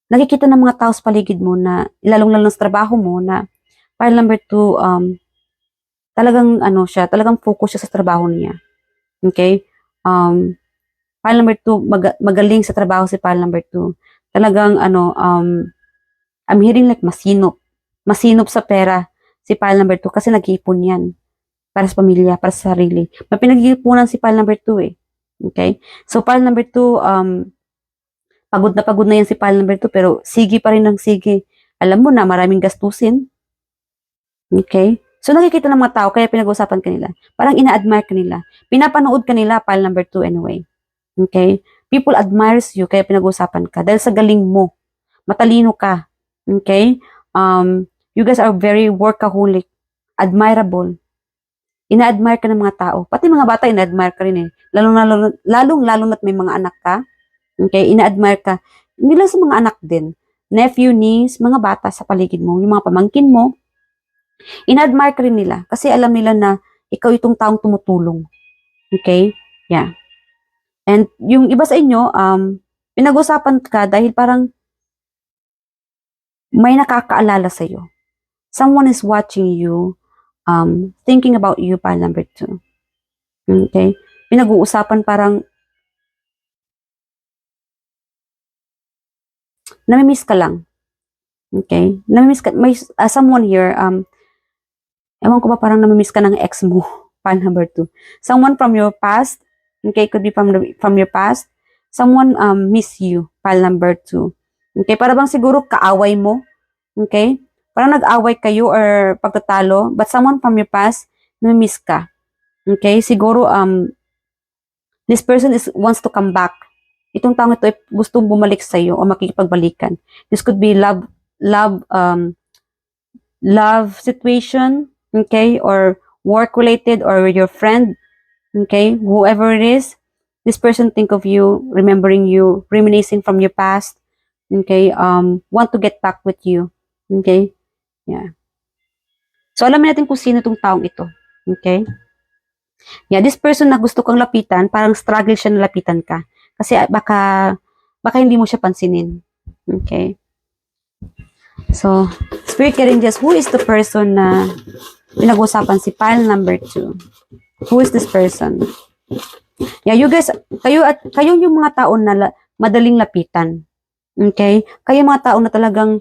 [SPEAKER 1] Nakikita ng mga tao sa paligid mo na, lalong-lalong sa trabaho mo na, pile number 2, talagang ano siya, talagang focus siya sa trabaho niya. Okay? Pile number 2, magaling sa trabaho si pile number 2. Talagang ano, I'm hearing like masinop. Masinop sa pera si pile number 2 kasi nag-iipon yan para sa pamilya, para sa sarili. May pinag-iipunan si pile number 2 eh. Okay? So pile number 2, pagod na yan si pile number 2 pero sige pa rin ng sige. Alam mo na maraming gastusin. Okay? So nakikita ng mga tao kaya pinag-uusapan kanila. Parang ina-admire kanila. Pinapanood kanila pile number 2 anyway. Okay? People admires you kaya pinag-uusapan ka dahil sa galing mo. Matalino ka. Okay? You guys are very workaholic. Admirable. Ina-admire ka ng mga tao. Pati mga bata, ina-admire ka rin eh. Lalong na't may mga anak ka. Okay? Ina-admire ka. Hindi lang sa mga anak din. Nephew, niece, mga bata sa paligid mo. Yung mga pamangkin mo. Ina-admire ka rin nila. Kasi alam nila na ikaw itong taong tumutulong. Okay? Yeah. And yung iba sa inyo, pinag-usapan ka dahil parang may nakakaalala sa'yo. Someone is watching you, thinking about you, pile number 2. Okay? Pinag-uusapan parang namimiss ka lang. Okay? Namimiss ka. May someone here, ewan ko ba parang namimiss ka ng ex mo, pile number 2. Someone from your past, okay, could be from your past. Someone miss you, pile number 2. Okay? Para bang siguro kaaway mo. Okay? Parang nag-away kayo or pagtatalo, but someone from your past, namimiss ka. Okay? Siguro, this person wants to come back. Itong taong ito ay gustong bumalik sa iyo o makikipagbalikan. This could be love situation, okay? Or work-related or your friend, okay? Whoever it is, this person think of you, remembering you, reminiscing from your past, okay? Want to get back with you, okay? Yeah. So, alamin natin kung sino itong taong ito. Okay? Yeah, this person na gusto kang lapitan, parang struggle siya na lapitan ka. Kasi baka hindi mo siya pansinin. Okay? So, Spirit Guardian Angels, who is the person na pinag-usapan si pile number 2? Who is this person? Yeah, you guys, kayo yung mga tao na madaling lapitan. Okay? Kayo mga tao na talagang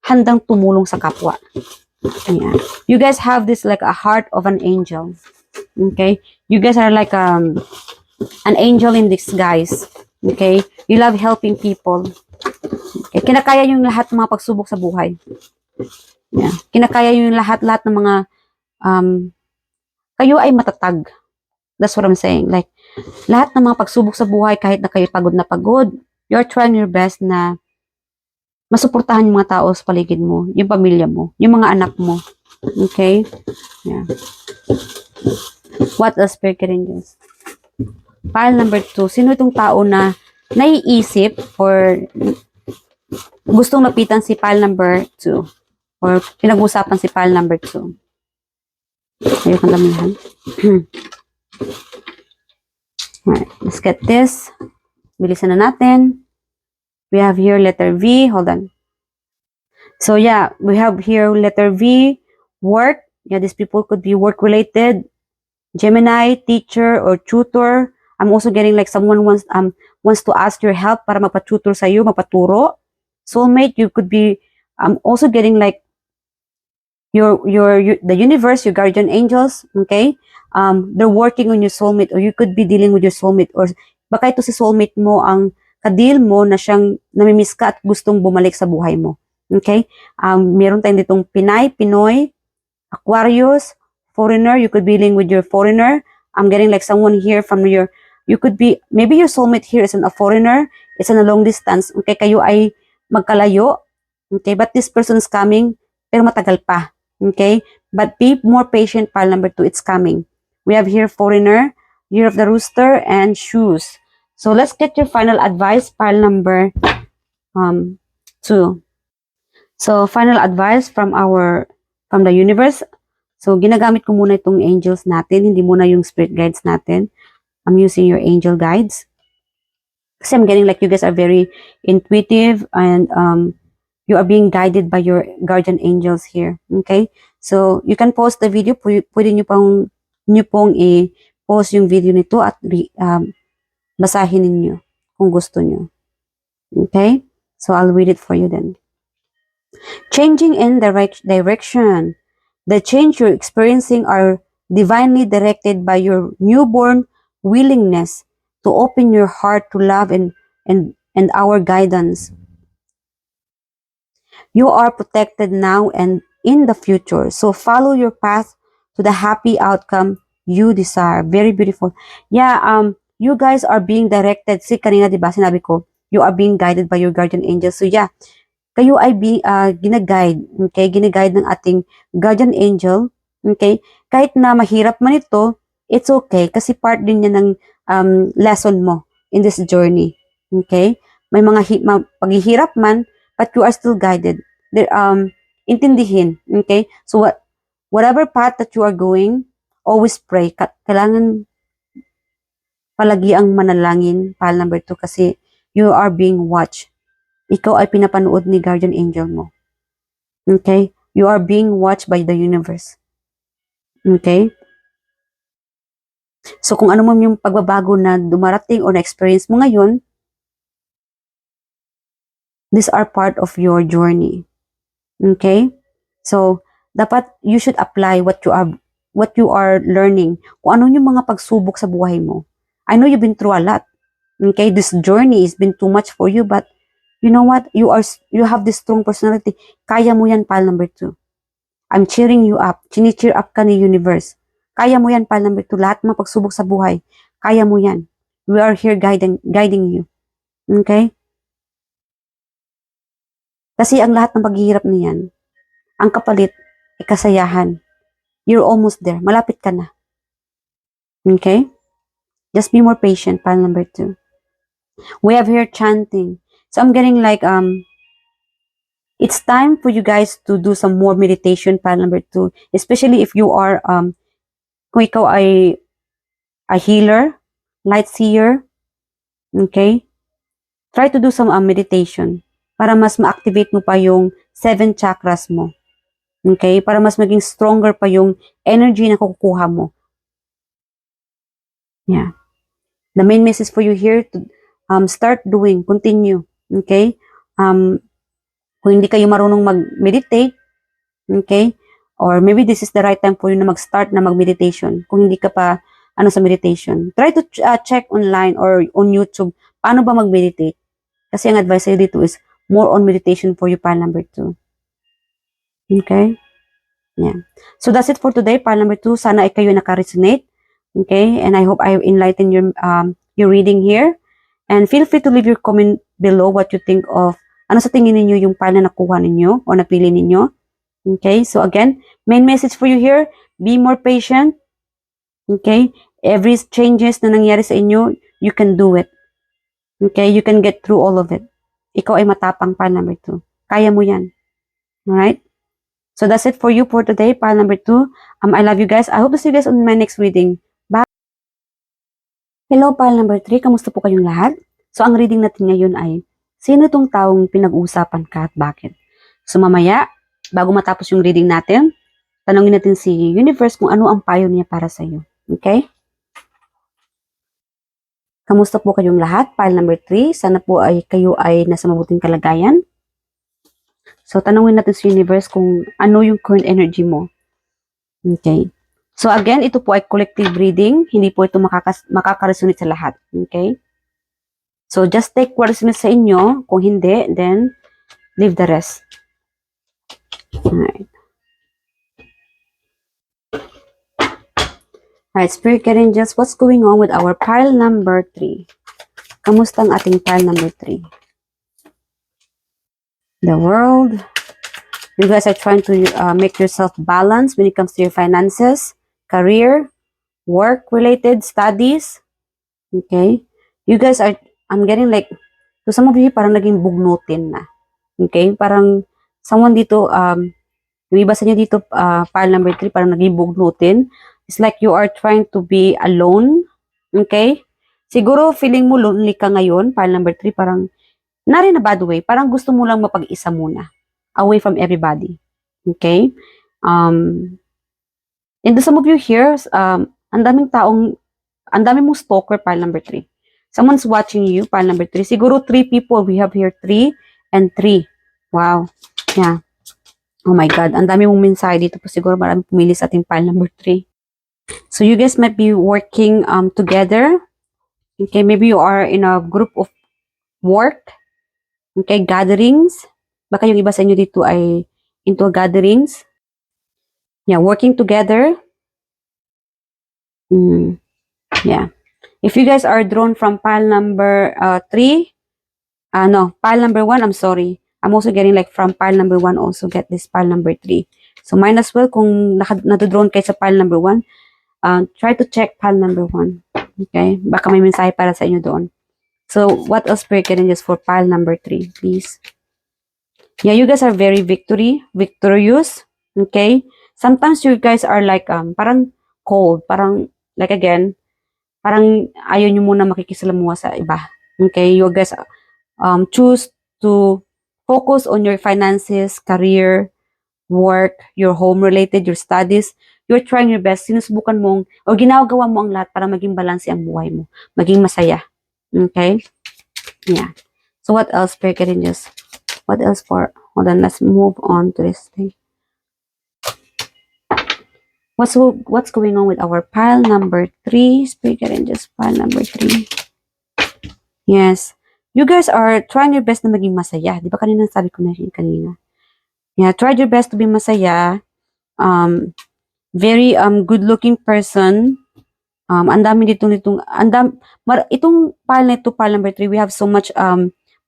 [SPEAKER 1] handang tumulong sa kapwa. Yeah. You guys have this like a heart of an angel. Okay? You guys are like an angel in disguise. Okay? You love helping people. Okay? Kinakaya yung lahat ng mga pagsubok sa buhay. Yeah. Kinakaya yung lahat ng mga kayo ay matatag. That's what I'm saying. Like, lahat ng mga pagsubok sa buhay, kahit na kayo pagod na pagod, you're trying your best na masuportahan yung mga tao sa paligid mo, yung pamilya mo, yung mga anak mo. Okay? Yeah. What else, Spirit Angels? Pile number 2. Sino itong tao na naiisip or gustong lapitan si pile number 2? Or pinag-usapan si pile number 2? Ayokong damihan. Alright, let's get this. Bilisan na natin. We have here letter V. Hold on. So yeah, we have here letter V. Work. Yeah, these people could be work-related. Gemini, teacher, or tutor. I'm also getting like someone wants to ask your help para magpa-tutor sa'yo, magpaturo. Soulmate, you could be also getting like the universe, your guardian angels, okay? They're working on your soulmate, or you could be dealing with your soulmate, or baka ito si soulmate mo ang kadil mo na siyang namimiss ka at gustong bumalik sa buhay mo. Okay? Meron tayong ditong Pinay, Pinoy, Aquarius, foreigner. You could be dealing with your foreigner. I'm getting like someone here from you could be, maybe your soulmate here isn't a foreigner, it's in a long distance. Okay? Kayo ay magkalayo. Okay? But this person is coming, pero matagal pa. Okay? But be more patient, pile number 2, it's coming. We have here foreigner, year of the rooster, and shoes. So let's get your final advice, pile number 2. So final advice from the universe, So, ginagamit ko muna itong angels natin, hindi muna yung spirit guides natin. I'm using your angel guides. Kasi I'm getting like you guys are very intuitive and you are being guided by your guardian angels here. Okay? So, you can pause the video. Pwede nyo pong i-pause yung video nito at basahin ninyo kung gusto nyo. Okay? So, I'll read it for you then. Changing in direction. The change you're experiencing are divinely directed by your newborn willingness to open your heart to love and our guidance. You are protected now and in the future. So follow your path to the happy outcome you desire. Very beautiful. Yeah, you guys are being directed. Si kanina, diba, sinabi ko, you are being guided by your guardian angels. So yeah, kayo ay ginaguide, okay? Ginaguide ng ating guardian angel, okay? Kahit na mahirap man ito, it's okay kasi part din niya ng lesson mo in this journey, okay? May mga paghihirap man, but you are still guided. There, intindihin, okay? So whatever path that you are going, always pray. Kailangan palagi ang manalangin, pal number 2, kasi you are being watched. Ikaw ay pinapanood ni guardian angel mo. Okay? You are being watched by the universe. Okay? So, kung ano man yung pagbabago na dumarating o na-experience mo ngayon, these are part of your journey. Okay? So, dapat you should apply what you are learning. Kung ano yung mga pagsubok sa buhay mo. I know you've been through a lot. Okay? This journey has been too much for you, but you know what? You have this strong personality. Kaya mo yan, pal number 2. I'm cheering you up. Chini-cheer up ka ni universe. Kaya mo yan, pal number 2. Lahat ng pagsubok sa buhay. Kaya mo yan. We are here guiding you. Okay? Kasi ang lahat ng paghihirap niyan, ang kapalit, kasayahan. You're almost there. Malapit ka na. Okay? Just be more patient, pal number 2. We have here chanting. So I'm getting like, it's time for you guys to do some more meditation, pal number 2. Especially if you are, kung ikaw ay a healer, light seer, okay? Try to do some meditation para mas ma-activate mo pa yung 7 chakras mo. Okay? Para mas maging stronger pa yung energy na kukuha mo. Yeah. The main message for you here to start doing, continue. Okay? Kung hindi kayo marunong mag-meditate, okay? Or maybe this is the right time for you na mag-start na mag-meditation. Kung hindi ka pa sa meditation. Try to check online or on YouTube paano ba mag-meditate. Kasi ang advice sa'yo dito is more on meditation for you, pal number 2. Okay? Yeah. So that's it for today, pal number 2. Sana ay kayo naka-resonate. Okay? And I hope I enlightened your reading here. And feel free to leave your comment below what you think of ano sa tingin ninyo yung pal na nakuha ninyo o napili ninyo. Okay? So again, main message for you here, be more patient. Okay? Every changes na nangyari sa inyo, you can do it. Okay? You can get through all of it. Ikaw ay matapang, pal number 2. Kaya mo yan. Alright? So that's it for you for today, pal number 2. I love you guys. I hope to see you guys on my next reading. Bye! Hello, pal number 3. Kamusta po kayong lahat? So ang reading natin ngayon ay, sino tong taong pinag-uusapan ka at bakit? So mamaya, bago matapos yung reading natin, tanongin natin si universe kung ano ang payo niya para sa iyo. Okay? Kamusta po kayong lahat? Pile number 3. Sana po ay kayo ay nasa mabuting kalagayan. So, tanungin natin sa universe kung ano yung current energy mo. Okay. So, again, ito po ay collective reading. Hindi po ito makaka-resonate sa lahat. Okay. So, just take what resonates sa inyo. Kung hindi, then leave the rest. Alright. Alright, Spirit Guardian Angels, what's going on with our pile number 3? Kamusta ang ating pile number 3? The world. You guys are trying to make yourself balance when it comes to your finances, career, work-related studies. Okay? You guys are, I'm getting like, to some of you, parang naging bugnutin na. Okay? Parang, someone dito, Yung iba sa inyo dito, pile number 3, parang naging bugnutin. It's like you are trying to be alone. Okay? Siguro, feeling mo lonely ka ngayon, pile number 3, parang, not in a bad way, parang gusto mo lang mapag-isa muna. Away from everybody. Okay? And some of you here, ang daming mong stalker, pile number 3. Someone's watching you, pile number 3. Siguro 3 people. We have here 3 and 3. Wow. Yeah. Oh my God. Ang dami mong mensahe dito po. Siguro marami pumili sa ating pile number 3. So you guys might be working together. Okay. Maybe you are in a group of work. Okay. Gatherings. Baka yung iba sa inyo dito ay into gatherings. Yeah. Working together. Yeah. If you guys are drawn from pile number 3, no, pile number 1, I'm sorry. I'm also getting like from pile number 1 also get this pile number 3. So might as well kung nado-drawn kayo sa pile number 1, try to check pile number 1. Okay? Baka may mensahe para sa inyo doon. So what else we're getting just for pile number 3, please? Yeah, you guys are very victorious. Okay? Sometimes you guys are like parang cold, parang like again, parang ayaw nyo muna makikisalamuha sa iba. Okay? You guys choose to focus on your finances, career, work, your home-related, your studies. You're trying your best. Sinusubukan mong, o ginagawa mo ang lahat para maging balanse ang buhay mo. Maging masaya. Okay? Yeah. So what else, Perkerinjas? What else for? Hold on, let's move on to this thing. What's going on with our pile number 3? Perkerinjas, pile number 3. Yes. You guys are trying your best na maging masaya. Di ba kanina sabi ko na rin kanina? Yeah, try your best to be masaya. Very good-looking person. Ang dami itong pile na ito, pile number 3, we have so much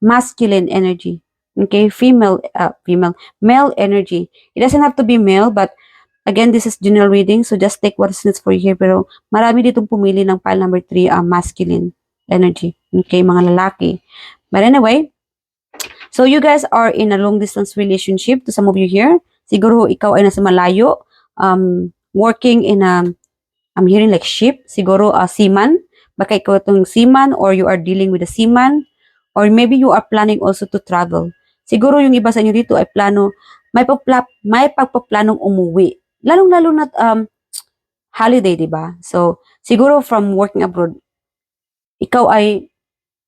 [SPEAKER 1] masculine energy. Okay, male energy. It doesn't have to be male, but again, this is general reading, so just take what is needs for you here. Pero marami ditong pumili ng pile number 3, masculine energy. Okay, mga lalaki. But anyway, so you guys are in a long distance relationship to some of you here. Siguro ikaw ay nasa malayo, working in a, I'm hearing like ship, siguro seaman. Baka ikaw itong seaman or you are dealing with a seaman. Or maybe you are planning also to travel. Siguro yung iba sa inyo dito ay plano, may pagpaplanong umuwi. Lalong-lalo na holiday, di ba? So, siguro from working abroad, ikaw ay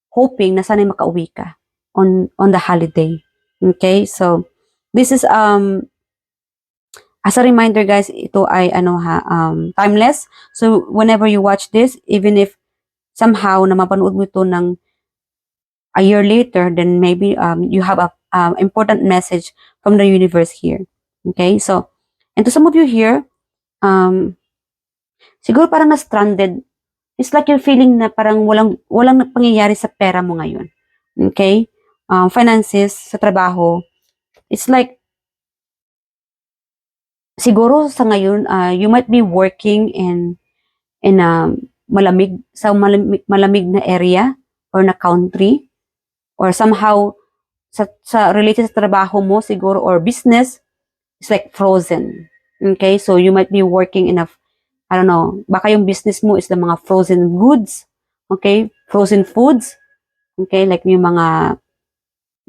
[SPEAKER 1] hoping na sana'y makauwi ka on the holiday. Okay? So, this is as a reminder guys, ito ay timeless. So, whenever you watch this, even if somehow na mapanood mo ito ng a year later, then maybe you have a important message from the universe here. Okay? So, and to some of you here, siguro parang na-stranded. It's like you're feeling na parang walang pangyayari sa pera mo ngayon. Okay? Finances, sa trabaho. It's like, siguro sa ngayon, you might be working in malamig na area or na country, or somehow sa related sa trabaho mo siguro or business, it's like frozen. Okay? So you might be working in a, I don't know, baka yung business mo is the mga frozen goods. Okay? Frozen foods. Okay? Like yung mga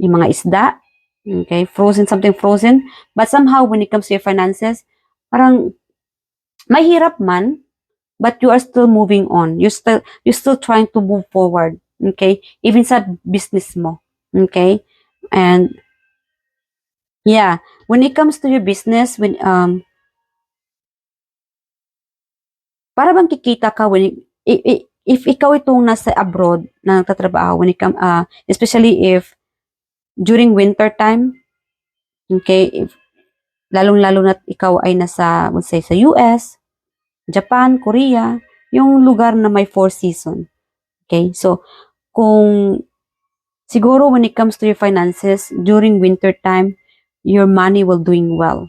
[SPEAKER 1] isda. Okay? Frozen, something frozen. But somehow when it comes to your finances, parang mahirap man, but you are still moving on. You're still trying to move forward. Okay? Even sa business mo. Okay? And yeah, when it comes to your business, when para bang kikita ka when if ikaw itong nasa abroad na nagtatrabaho, when it come especially if during winter time, okay, if lalong-lalo na ikaw ay nasa, let's say, sa US, Japan, Korea, yung lugar na may 4 season. Okay? So, kung siguro when it comes to your finances, during winter time, your money will doing well.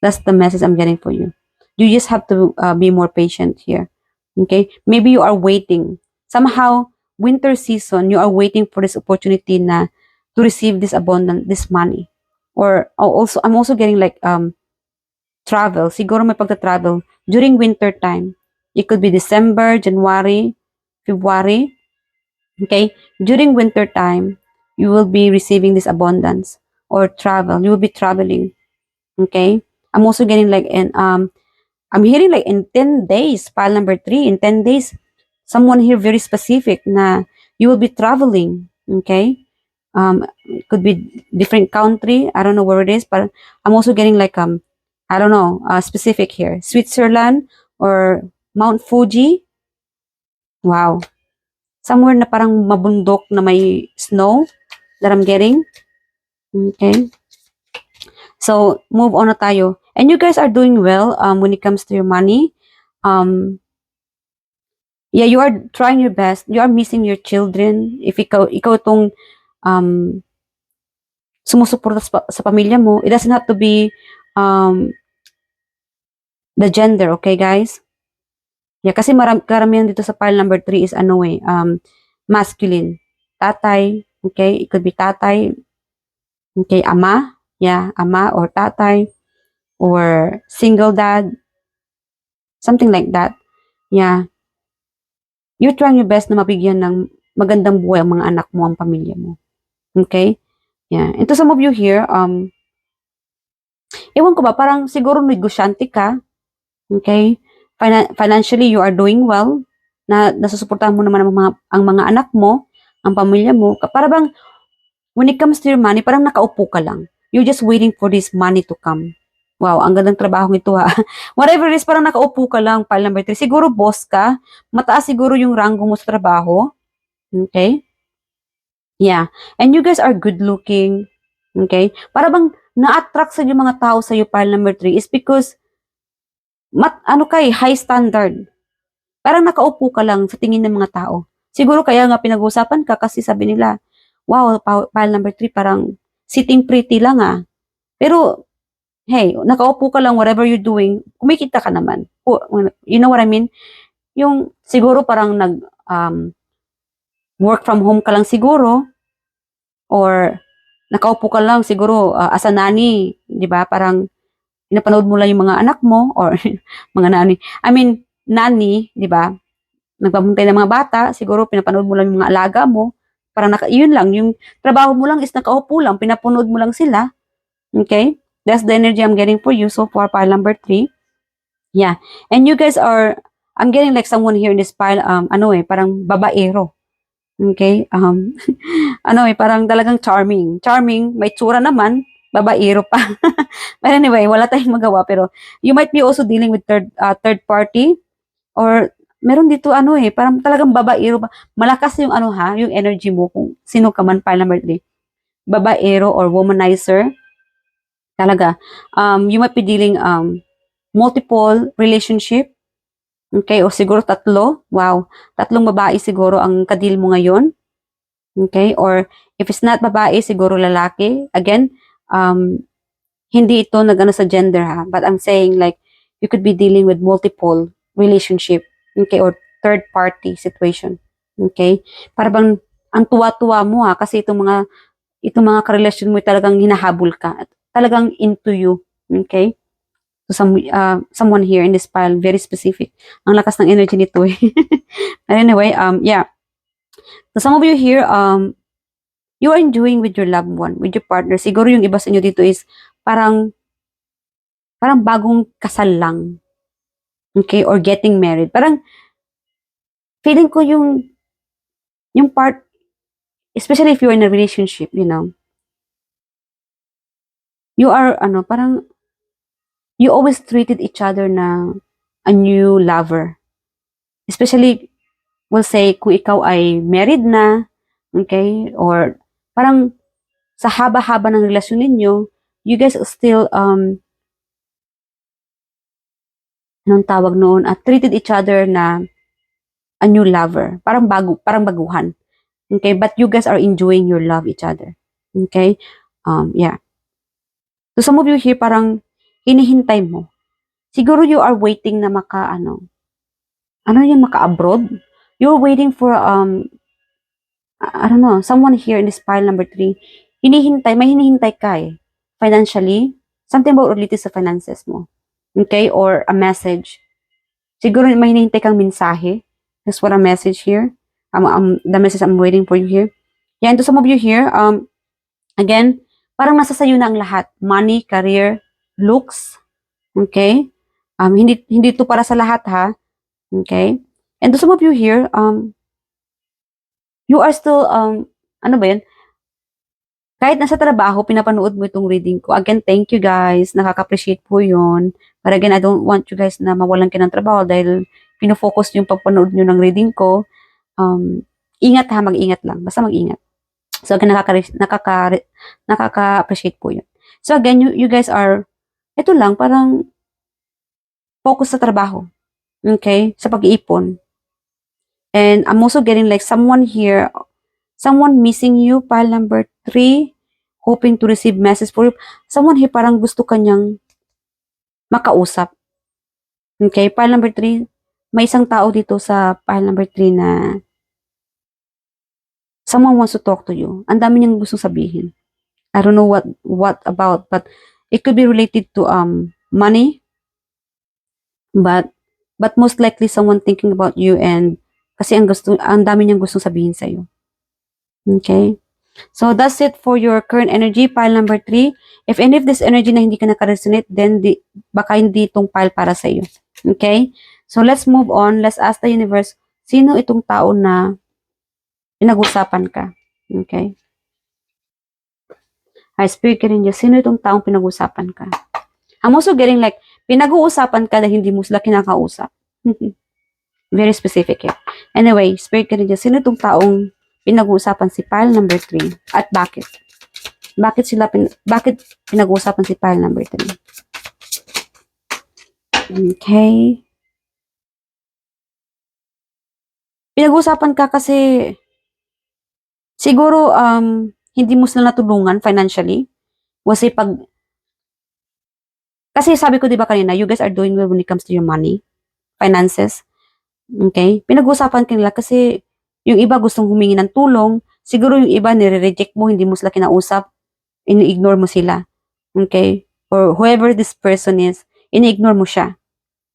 [SPEAKER 1] That's the message I'm getting for you. You just have to be more patient here. Okay? Maybe you are waiting. Somehow, winter season, you are waiting for this opportunity na to receive this abundant, this money. or also I'm also getting like travel. Siguro may pagta-travel during winter time. It could be December, January, February. Okay? During winter time, you will be receiving this abundance or travel. You will be traveling. Okay? I'm also getting like I'm hearing like in 10 days, pile number 3, in 10 days, someone here very specific na you will be traveling. Okay? It could be different country. I don't know where it is, but I'm also getting like I don't know, specific here. Switzerland or Mount Fuji. Wow. Somewhere na parang mabundok na may snow that I'm getting. Okay. So, move on na tayo. And you guys are doing well when it comes to your money. Yeah, you are trying your best. You are missing your children. If ikaw tong um, sumusuporta sa pamilya mo, it doesn't have to be the gender, okay guys? Yeah, kasi karamihan dito sa pile number 3 is ano masculine. Tatay, okay? It could be tatay, okay, ama, yeah, ama or tatay, or single dad, something like that. Yeah. You're trying your best na mabigyan ng magandang buhay ang mga anak mo, ang pamilya mo. Okay? Yeah. And to some of you here, ewan ko ba, parang siguro negosyante ka. Okay? Financially, you are doing well. Na nasusuportahan mo naman ang mga anak mo, ang pamilya mo. Para bang, when it comes to your money, parang nakaupo ka lang. You're just waiting for this money to come. Wow, ang gandang trabaho ito ha. Whatever it is, parang nakaupo ka lang, pile number 3. Siguro boss ka, mataas siguro yung ranggo mo sa trabaho. Okay? Yeah. And you guys are good looking. Okay? Para bang na-attract sa yung mga tao sa iyo, pile number 3 is because high standard. Parang nakaupo ka lang sa tingin ng mga tao. Siguro kaya nga pinag-uusapan ka kasi sabi nila, wow, pile number 3 parang sitting pretty lang ah. Pero, hey, nakaupo ka lang, whatever you're doing, kumikita ka naman. You know what I mean? Yung siguro parang work from home ka lang siguro, or nakaupo ka lang siguro as a nanny, di ba? Parang pinapanood mo lang yung mga anak mo, or mga nanny. I mean, nanny, di ba? Nagpapuntay ng mga bata, siguro pinapanood mo lang yung mga alaga mo. Parang yun lang, yung trabaho mo lang is nakaupo lang, pinapanood mo lang sila. Okay? That's the energy I'm getting for you so far, pile number 3. Yeah. And you guys I'm getting like someone here in this pile, parang babaero. Okay? Parang talagang charming. Charming, may tsura naman, babaero pa. But anyway, wala tayong magawa. Pero you might be also dealing with third party, or meron dito parang talagang babaero ba. Malakas yung yung energy mo kung sino ka man, pile number 3. Babaero or womanizer. Talaga. You might be dealing multiple relationship. Okay, o siguro 3. Wow, 3 babae siguro ang kadil mo ngayon. Okay, or if it's not babae, siguro lalaki. Again, hindi ito nagano sa gender ha, but I'm saying like you could be dealing with multiple relationship, okay, or third party situation. Okay? Para bang ang tuwa-tuwa mo ha, kasi itong mga karelasyon mo talagang hinahabol ka. Talagang into you. Okay? So someone here in this pile, very specific. Ang lakas ng energy nito eh. Anyway, yeah. So some of you here, you are enjoying with your loved one, with your partner. Siguro yung iba sa inyo dito is parang bagong kasal lang. Okay? Or getting married. Parang feeling ko yung part, especially if you're in a relationship, you are, parang, you always treated each other na a new lover. Especially, we'll say, kung ikaw ay married na, okay, or parang sa haba-haba ng relasyon ninyo, you guys still, anong tawag noon, treated each other na a new lover. Parang baguhan. Okay, but you guys are enjoying your love each other. Okay, yeah. So some of you here parang hinihintay mo. Siguro you are waiting na maka-abroad. You're waiting for, I don't know, someone here in this pile number 3. May hinihintay ka eh. financially, something about related sa finances mo. Okay? Or a message. Siguro may hinihintay kang mensahe. That's what a message here. The message I'm waiting for you here. Yeah, and to some of you here, again, parang nasa sayo na ang lahat. Money, career, looks. Okay? Hindi to para sa lahat ha. Okay? And to some of you here, you are still, ano ba yun? Kahit nasa trabaho, pinapanood mo itong reading ko. Again, thank you guys. Nakaka-appreciate po yun. But again, I don't want you guys na mawalan kayo ng trabaho dahil pinofocus yung pagpanood nyo ng reading ko. Ingat ha, mag-ingat lang. Basta mag-ingat. So again, nakaka-appreciate po yun. So again, you guys are, ito lang, parang focus sa trabaho. Okay? Sa pag-iipon. And I'm also getting like someone here, someone missing you, pile number 3, hoping to receive message for you. Someone here parang gusto kanyang makausap. Okay, pile number 3, may isang tao dito sa pile number 3 na someone wants to talk to you. Ang dami niyang gustong sabihin. I don't know what about, but it could be related to money. But most likely someone thinking about you, and kasi ang dami niyang gustong sabihin sa iyo. Okay? So, that's it for your current energy, pile number 3. If any of this energy na hindi ka naka-resonate, then baka hindi itong pile para sa iyo. Okay? So, let's move on. Let's ask the universe, sino itong tao na pinag-usapan ka? Okay? Hi, Spirit Guardian, sino itong taong pinag-usapan ka? I'm also getting like, pinag-uusapan ka na hindi mo sila kinakausap. Very specific eh. Anyway, Spirit Guardian, sino itong taong pinag-uusapan si pile number 3 at bakit? Bakit pinag-uusapan si pile number 3? Okay. Pinag-uusapan ka kasi siguro hindi mo sila natulungan financially. Kasi sabi ko 'di ba kanina, you guys are doing well when it comes to your money, finances. Okay? Pinag-uusapan ka nila kasi yung iba gustong humingi ng tulong, siguro yung iba nire-reject mo, hindi mo sila kinausap, ini-ignore mo sila. Okay? Or whoever this person is, ini-ignore mo siya.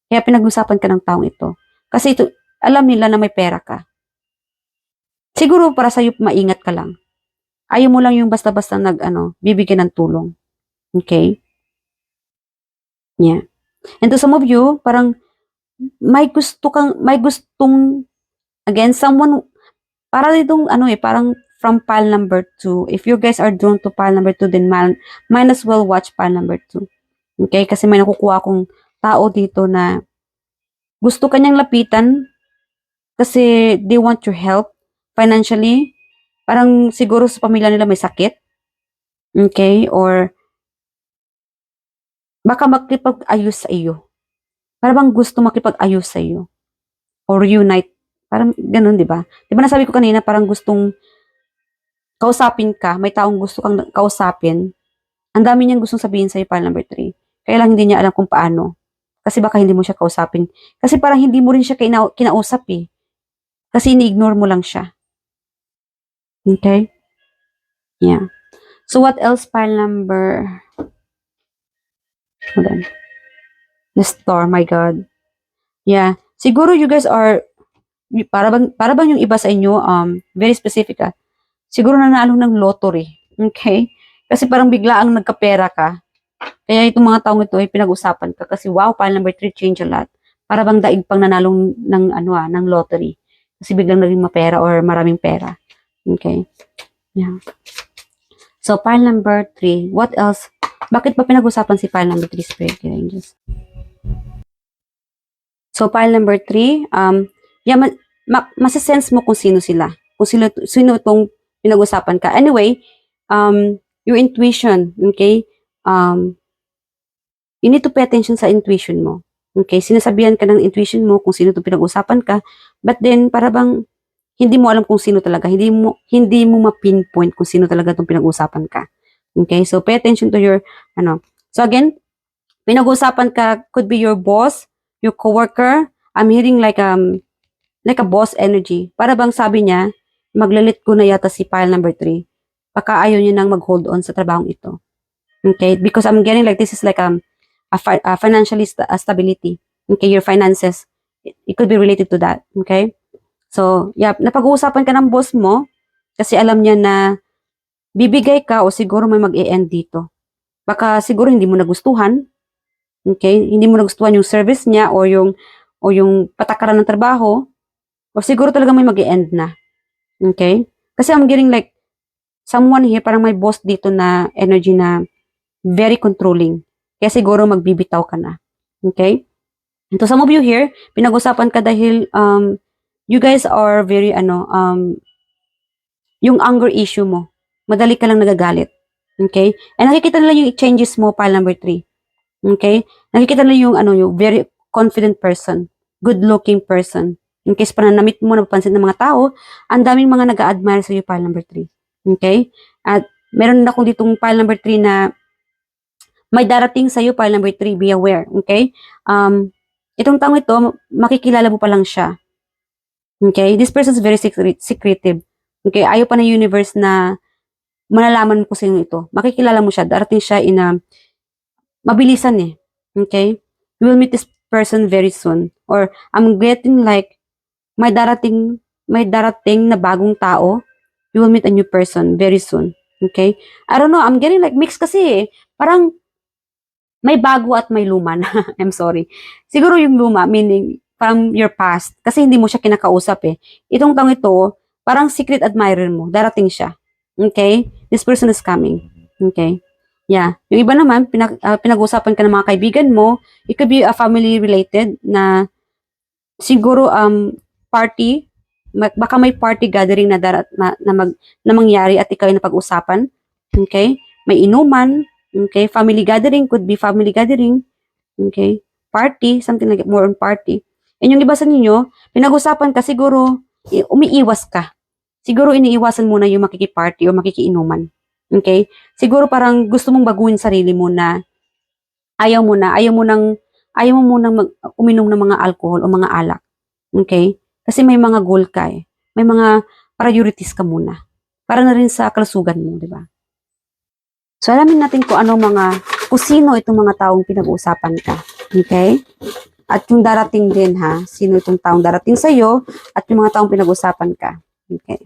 [SPEAKER 1] Kaya pinag-usapan ka ng taong ito. Kasi ito, alam nila na may pera ka. Siguro para sa'yo, maingat ka lang. Ayaw mo lang yung basta-basta bibigyan ng tulong. Okay? Yeah. And to some of you, parang may gustong, again, someone, para ditong parang from pile number 2. If you guys are drawn to pile number 2, then might as well watch pile number 2. Okay? Kasi may nakukuha akong tao dito na gusto kanyang lapitan kasi they want your help financially. Parang siguro sa pamilya nila may sakit. Okay? Or baka makipag-ayos sa iyo. Parang gusto makipag-ayos sa iyo. Or unite. Parang ganun, di ba? Di ba nasabi ko kanina, parang gustong kausapin ka, may taong gusto kang kausapin, ang dami niyang gustong sabihin sa'yo, pile number 3. Kaya lang hindi niya alam kung paano. Kasi baka hindi mo siya kausapin. Kasi parang hindi mo rin siya kinausap eh. Kasi ini-ignore mo lang siya. Okay? Yeah. So what else, pile number... Hold on. The star, my God. Yeah. Siguro you guys are... Para bang yung iba sa inyo, very specific siguro nanalo ng lottery. Okay? Kasi parang bigla ang nagkapera ka. Kaya itong mga taong ito ay pinag-usapan ka. Kasi wow, pile number 3 change a lot. Para bang daig pang nanalong ng lottery. Kasi biglang naging mapera or maraming pera. Okay? Yeah. So, pile number 3. What else? Bakit ba pinag-usapan si pile number 3, Spirit Angels? So, pile number 3, yeah, masisense mo kung sino sila. Kung sino itong pinag-usapan ka. Anyway, your intuition, okay? You need to pay attention sa intuition mo. Okay? Sinasabihan ka ng intuition mo kung sino itong pinag-usapan ka. But then, para bang hindi mo alam kung sino talaga. Hindi mo ma-pinpoint kung sino talaga itong pinag-usapan ka. Okay? So, pay attention to your, So, again, pinag-usapan ka, could be your boss, your coworker. I'm hearing like a boss energy. Para bang sabi niya, maglalit ko na yata si pile number 3. Baka ayaw niya nang mag-hold on sa trabahong ito. Okay, because I'm getting like this is like a financially stability. Okay, your finances. It could be related to that. Okay? So, yeah, napag-uusapan ka ng boss mo kasi alam niya na bibigay ka o siguro may mag-e-end dito. Baka siguro hindi mo nagustuhan. Okay? Hindi mo nagustuhan yung service niya o yung patakaran ng trabaho o siguro talaga may mag-e-end na. Okay? Kasi I'm getting like someone here, parang may boss dito na energy na very controlling. Kaya siguro magbibitaw ka na. Okay? And to some of you here, pinag-usapan ka dahil you guys are very yung anger issue mo. Madali ka lang nagagalit. Okay? And nakikita nila yung changes mo, pile number 3. Okay? Nakikita nila yung very confident person, good-looking person. In case pa na na-meet mo, napapansin ng mga tao, ang daming mga nag-a-admire sa iyo, pile number 3. Okay? At meron na akong ditong pile number 3 na may darating sa iyo, pile number 3, be aware. Okay? Itong taong ito, makikilala mo pa lang siya. Okay? This person is very secretive. Okay? Ayaw pa ng universe na malalaman mo kung sino ito. Makikilala mo siya. Darating siya mabilisan eh. Okay? You will meet this person very soon. Or, I'm getting like, may darating na bagong tao. You will meet a new person very soon. Okay? I don't know, I'm getting like mixed kasi eh. Parang, may bago at may luma na. I'm sorry. Siguro yung luma, meaning, from your past. Kasi hindi mo siya kinakausap eh. Itong taong ito, parang secret admirer mo. Darating siya. Okay? This person is coming. Okay? Yeah. Yung iba naman, pinag-usapan ka ng mga kaibigan mo. It could be a family related na siguro party. Baka may party gathering na mangyari at ikaw ay napag-usapan. Okay? May inuman. Okay? Family gathering could be family gathering. Okay? Party, something like more on party. And yung iba sa ninyo, pinag-usapan ka siguro, umiiwas ka. Siguro iniiwasan mo na yung makikiparty o makikiinuman. Okay? Siguro parang gusto mong baguhin sarili mo na ayaw mo mo nang uminom ng mga alcohol o mga alak. Okay? Kasi may mga goal ka eh. May mga priorities ka muna. Para na rin sa kalusugan mo, di ba? So, alamin natin kung sino itong mga taong pinag-uusapan ka. Okay? At yung darating din ha, sino itong taong darating sa'yo at yung mga taong pinag-uusapan ka. Okay?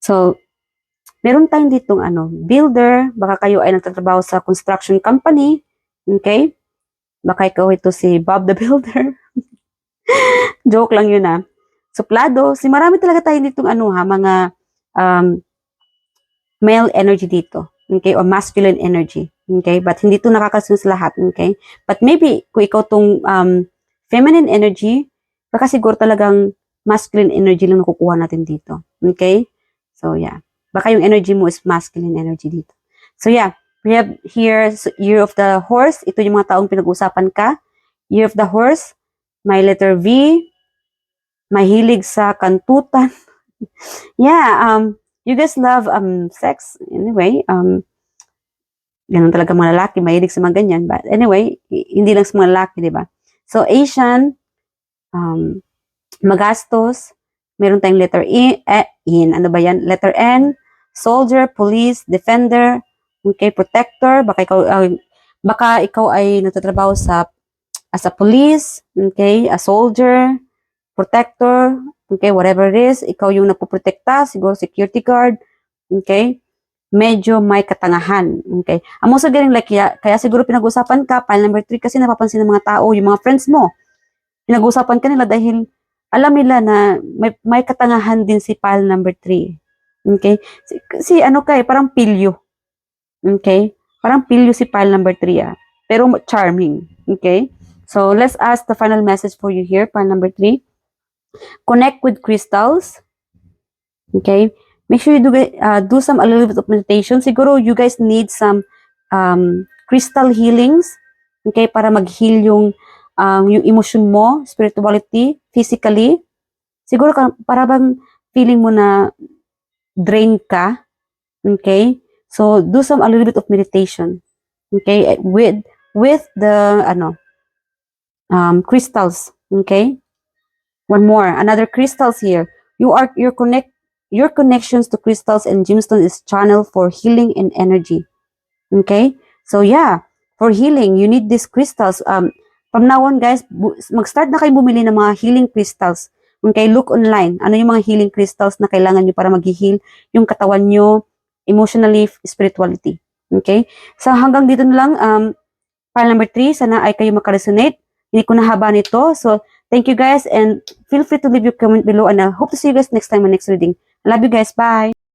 [SPEAKER 1] So, meron tayong ditong builder, baka kayo ay nagtatrabaho sa construction company. Okay? Baka ikaw ito si Bob the Builder. Joke lang yun ha. Suplado, marami talaga tayo ditong mga male energy dito. Okay? O masculine energy. Okay? But hindi ito nakakasunod sa lahat. Okay? But maybe, kung ikaw tong feminine energy, baka siguro talagang masculine energy lang nakukuha natin dito. Okay? So, yeah. Baka yung energy mo is masculine energy dito. So, yeah. We have here, Year of the Horse. Ito yung mga taong pinag-usapan ka. Year of the Horse. May letter V. Mahilig sa kantutan. Yeah, you guys love sex. Anyway, ganun talaga mga lalaki, mahilig sa mga ganyan. But anyway, hindi lang sa mga lalaki, di ba? So, Asian, magastos, meron tayong letter ano ba yan? Letter N, soldier, police, defender, okay, protector, baka ikaw ay nagtatrabaho as a police, okay, a soldier, protector, okay, whatever it is, ikaw yung napoprotekta, siguro security guard, okay, medyo may katangahan, okay. I'm also getting like, kaya siguro pinag-usapan ka, pile number 3, kasi napapansin ng mga tao, yung mga friends mo, pinag-usapan ka nila dahil alam nila na may katangahan din si pile number 3, okay. Parang pilyo, okay, parang pilyo si pile number 3, pero charming, okay. So, let's ask the final message for you here, pile number 3. Connect with crystals. Okay? Make sure you do a little bit of meditation. Siguro you guys need some crystal healings. Okay? Para mag-heal yung emotion mo, spirituality, physically. Siguro para bang feeling mo na drain ka. Okay? So, do a little bit of meditation. Okay? With the crystals. Okay? One more, another crystals here. You're your connections to crystals and gemstones is channel for healing and energy. Okay? So yeah, for healing, you need these crystals. From now on, guys, mag-start na kayo bumili ng mga healing crystals. Okay? Look online. Ano yung mga healing crystals na kailangan nyo para mag-heal yung katawan nyo, emotionally, spirituality. Okay? So hanggang dito na lang, file number 3, sana ay kayo makaresonate. Hindi ko nahaba nito. So, thank you guys and feel free to leave your comment below and I hope to see you guys next time on next reading. I love you guys. Bye!